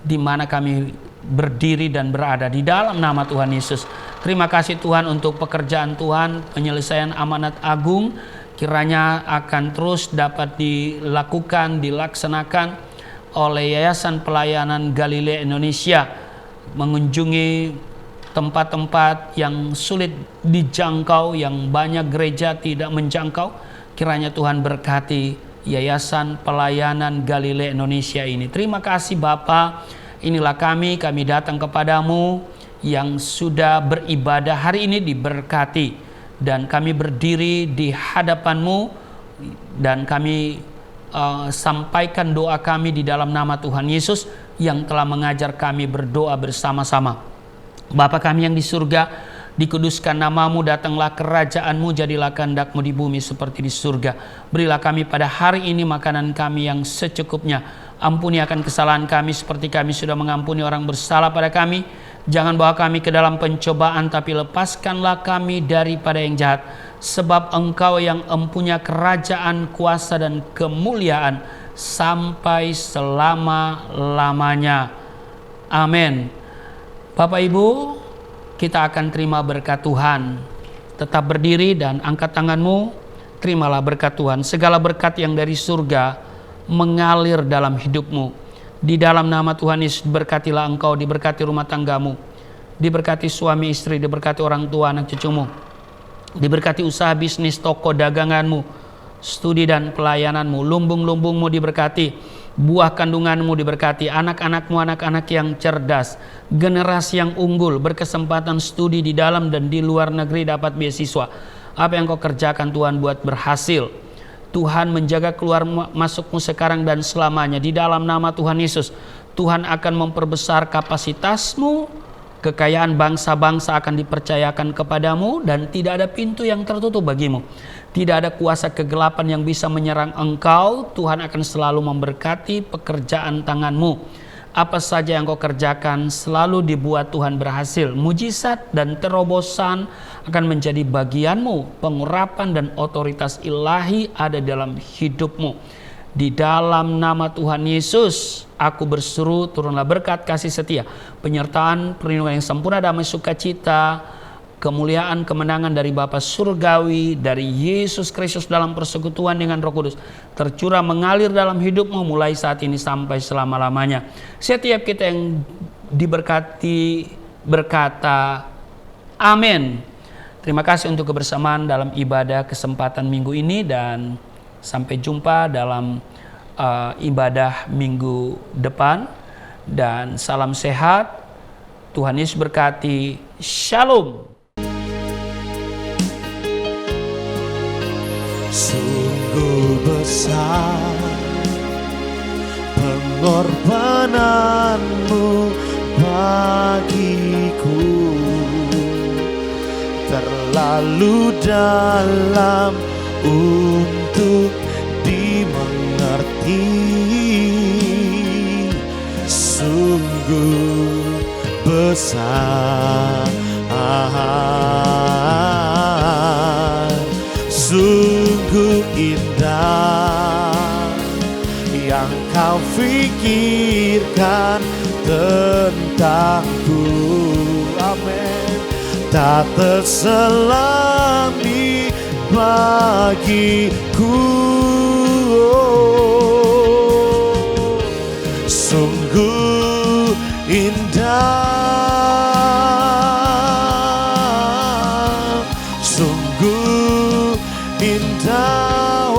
di mana kami berdiri dan berada di dalam nama Tuhan Yesus. Terima kasih Tuhan untuk pekerjaan Tuhan, penyelesaian amanat agung kiranya akan terus dapat dilakukan, dilaksanakan oleh Yayasan Pelayanan Galilea Indonesia. mengunjungi tempat-tempat yang sulit dijangkau, yang banyak gereja tidak menjangkau. Kiranya Tuhan berkati Yayasan Pelayanan Galilea Indonesia ini. Terima kasih Bapa, inilah kami datang kepadamu yang sudah beribadah hari ini, diberkati. Dan kami berdiri di hadapanmu dan kami sampaikan doa kami di dalam nama Tuhan Yesus yang telah mengajar kami berdoa bersama-sama. Bapa kami yang di surga, dikuduskan namamu, datanglah kerajaanmu, jadilah kehendak-mu di bumi seperti di surga. Berilah kami pada hari ini makanan kami yang secukupnya. Ampuni akan kesalahan kami seperti kami sudah mengampuni orang bersalah pada kami. Jangan bawa kami ke dalam pencobaan, tapi lepaskanlah kami daripada yang jahat. Sebab Engkau yang empunya kerajaan, kuasa dan kemuliaan sampai selama-lamanya. Amin. Bapak Ibu, kita akan terima berkat Tuhan. Tetap berdiri dan angkat tanganmu. Terimalah berkat Tuhan. Segala berkat yang dari surga mengalir dalam hidupmu. Di dalam nama Tuhan Yesus berkatilah engkau, diberkati rumah tanggamu, diberkati suami istri, diberkati orang tua anak cucumu, diberkati usaha bisnis, toko daganganmu, studi dan pelayananmu, lumbung-lumbungmu diberkati, buah kandunganmu diberkati, anak-anakmu anak-anak yang cerdas, generasi yang unggul, berkesempatan studi di dalam dan di luar negeri, dapat beasiswa. Apa yang kau kerjakan Tuhan buat berhasil. Tuhan menjaga keluar masukmu sekarang dan selamanya. Di dalam nama Tuhan Yesus, Tuhan akan memperbesar kapasitasmu. Kekayaan bangsa-bangsa akan dipercayakan kepadamu dan tidak ada pintu yang tertutup bagimu. Tidak ada kuasa kegelapan yang bisa menyerang engkau. Tuhan akan selalu memberkati pekerjaan tanganmu. Apa saja yang kau kerjakan selalu dibuat Tuhan berhasil. Mujizat dan terobosan akan menjadi bagianmu. Pengurapan dan otoritas ilahi ada dalam hidupmu. Di dalam nama Tuhan Yesus, aku berseru, turunlah berkat, kasih setia, penyertaan, perlindungan yang sempurna, damai, sukacita, kemuliaan, kemenangan dari Bapa Surgawi, dari Yesus Kristus dalam persekutuan dengan Roh Kudus, tercurah mengalir dalam hidupmu mulai saat ini sampai selama-lamanya. Setiap kita yang diberkati berkata, amin. Terima kasih untuk kebersamaan dalam ibadah kesempatan minggu ini, dan sampai jumpa dalam ibadah minggu depan. Dan salam sehat. Tuhan Yesus berkati. Shalom. Sungguh besar pengorbananmu bagiku, terlalu dalam untuk dimengerti. Sungguh besar, sungguh indah yang kau pikirkan tentangku. Amin. Tak terselami bagiku. Sungguh indah, sungguh indah,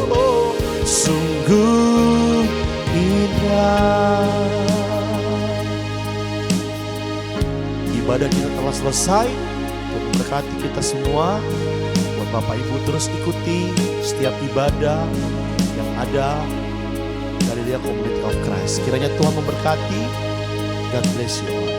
oh, sungguh indah. Ibadah kita telah selesai. Tuhan memberkati kita semua. Buat Bapak Ibu terus ikuti setiap ibadah yang ada Galilea Community of Christ. Kiranya Tuhan memberkati. God bless you all.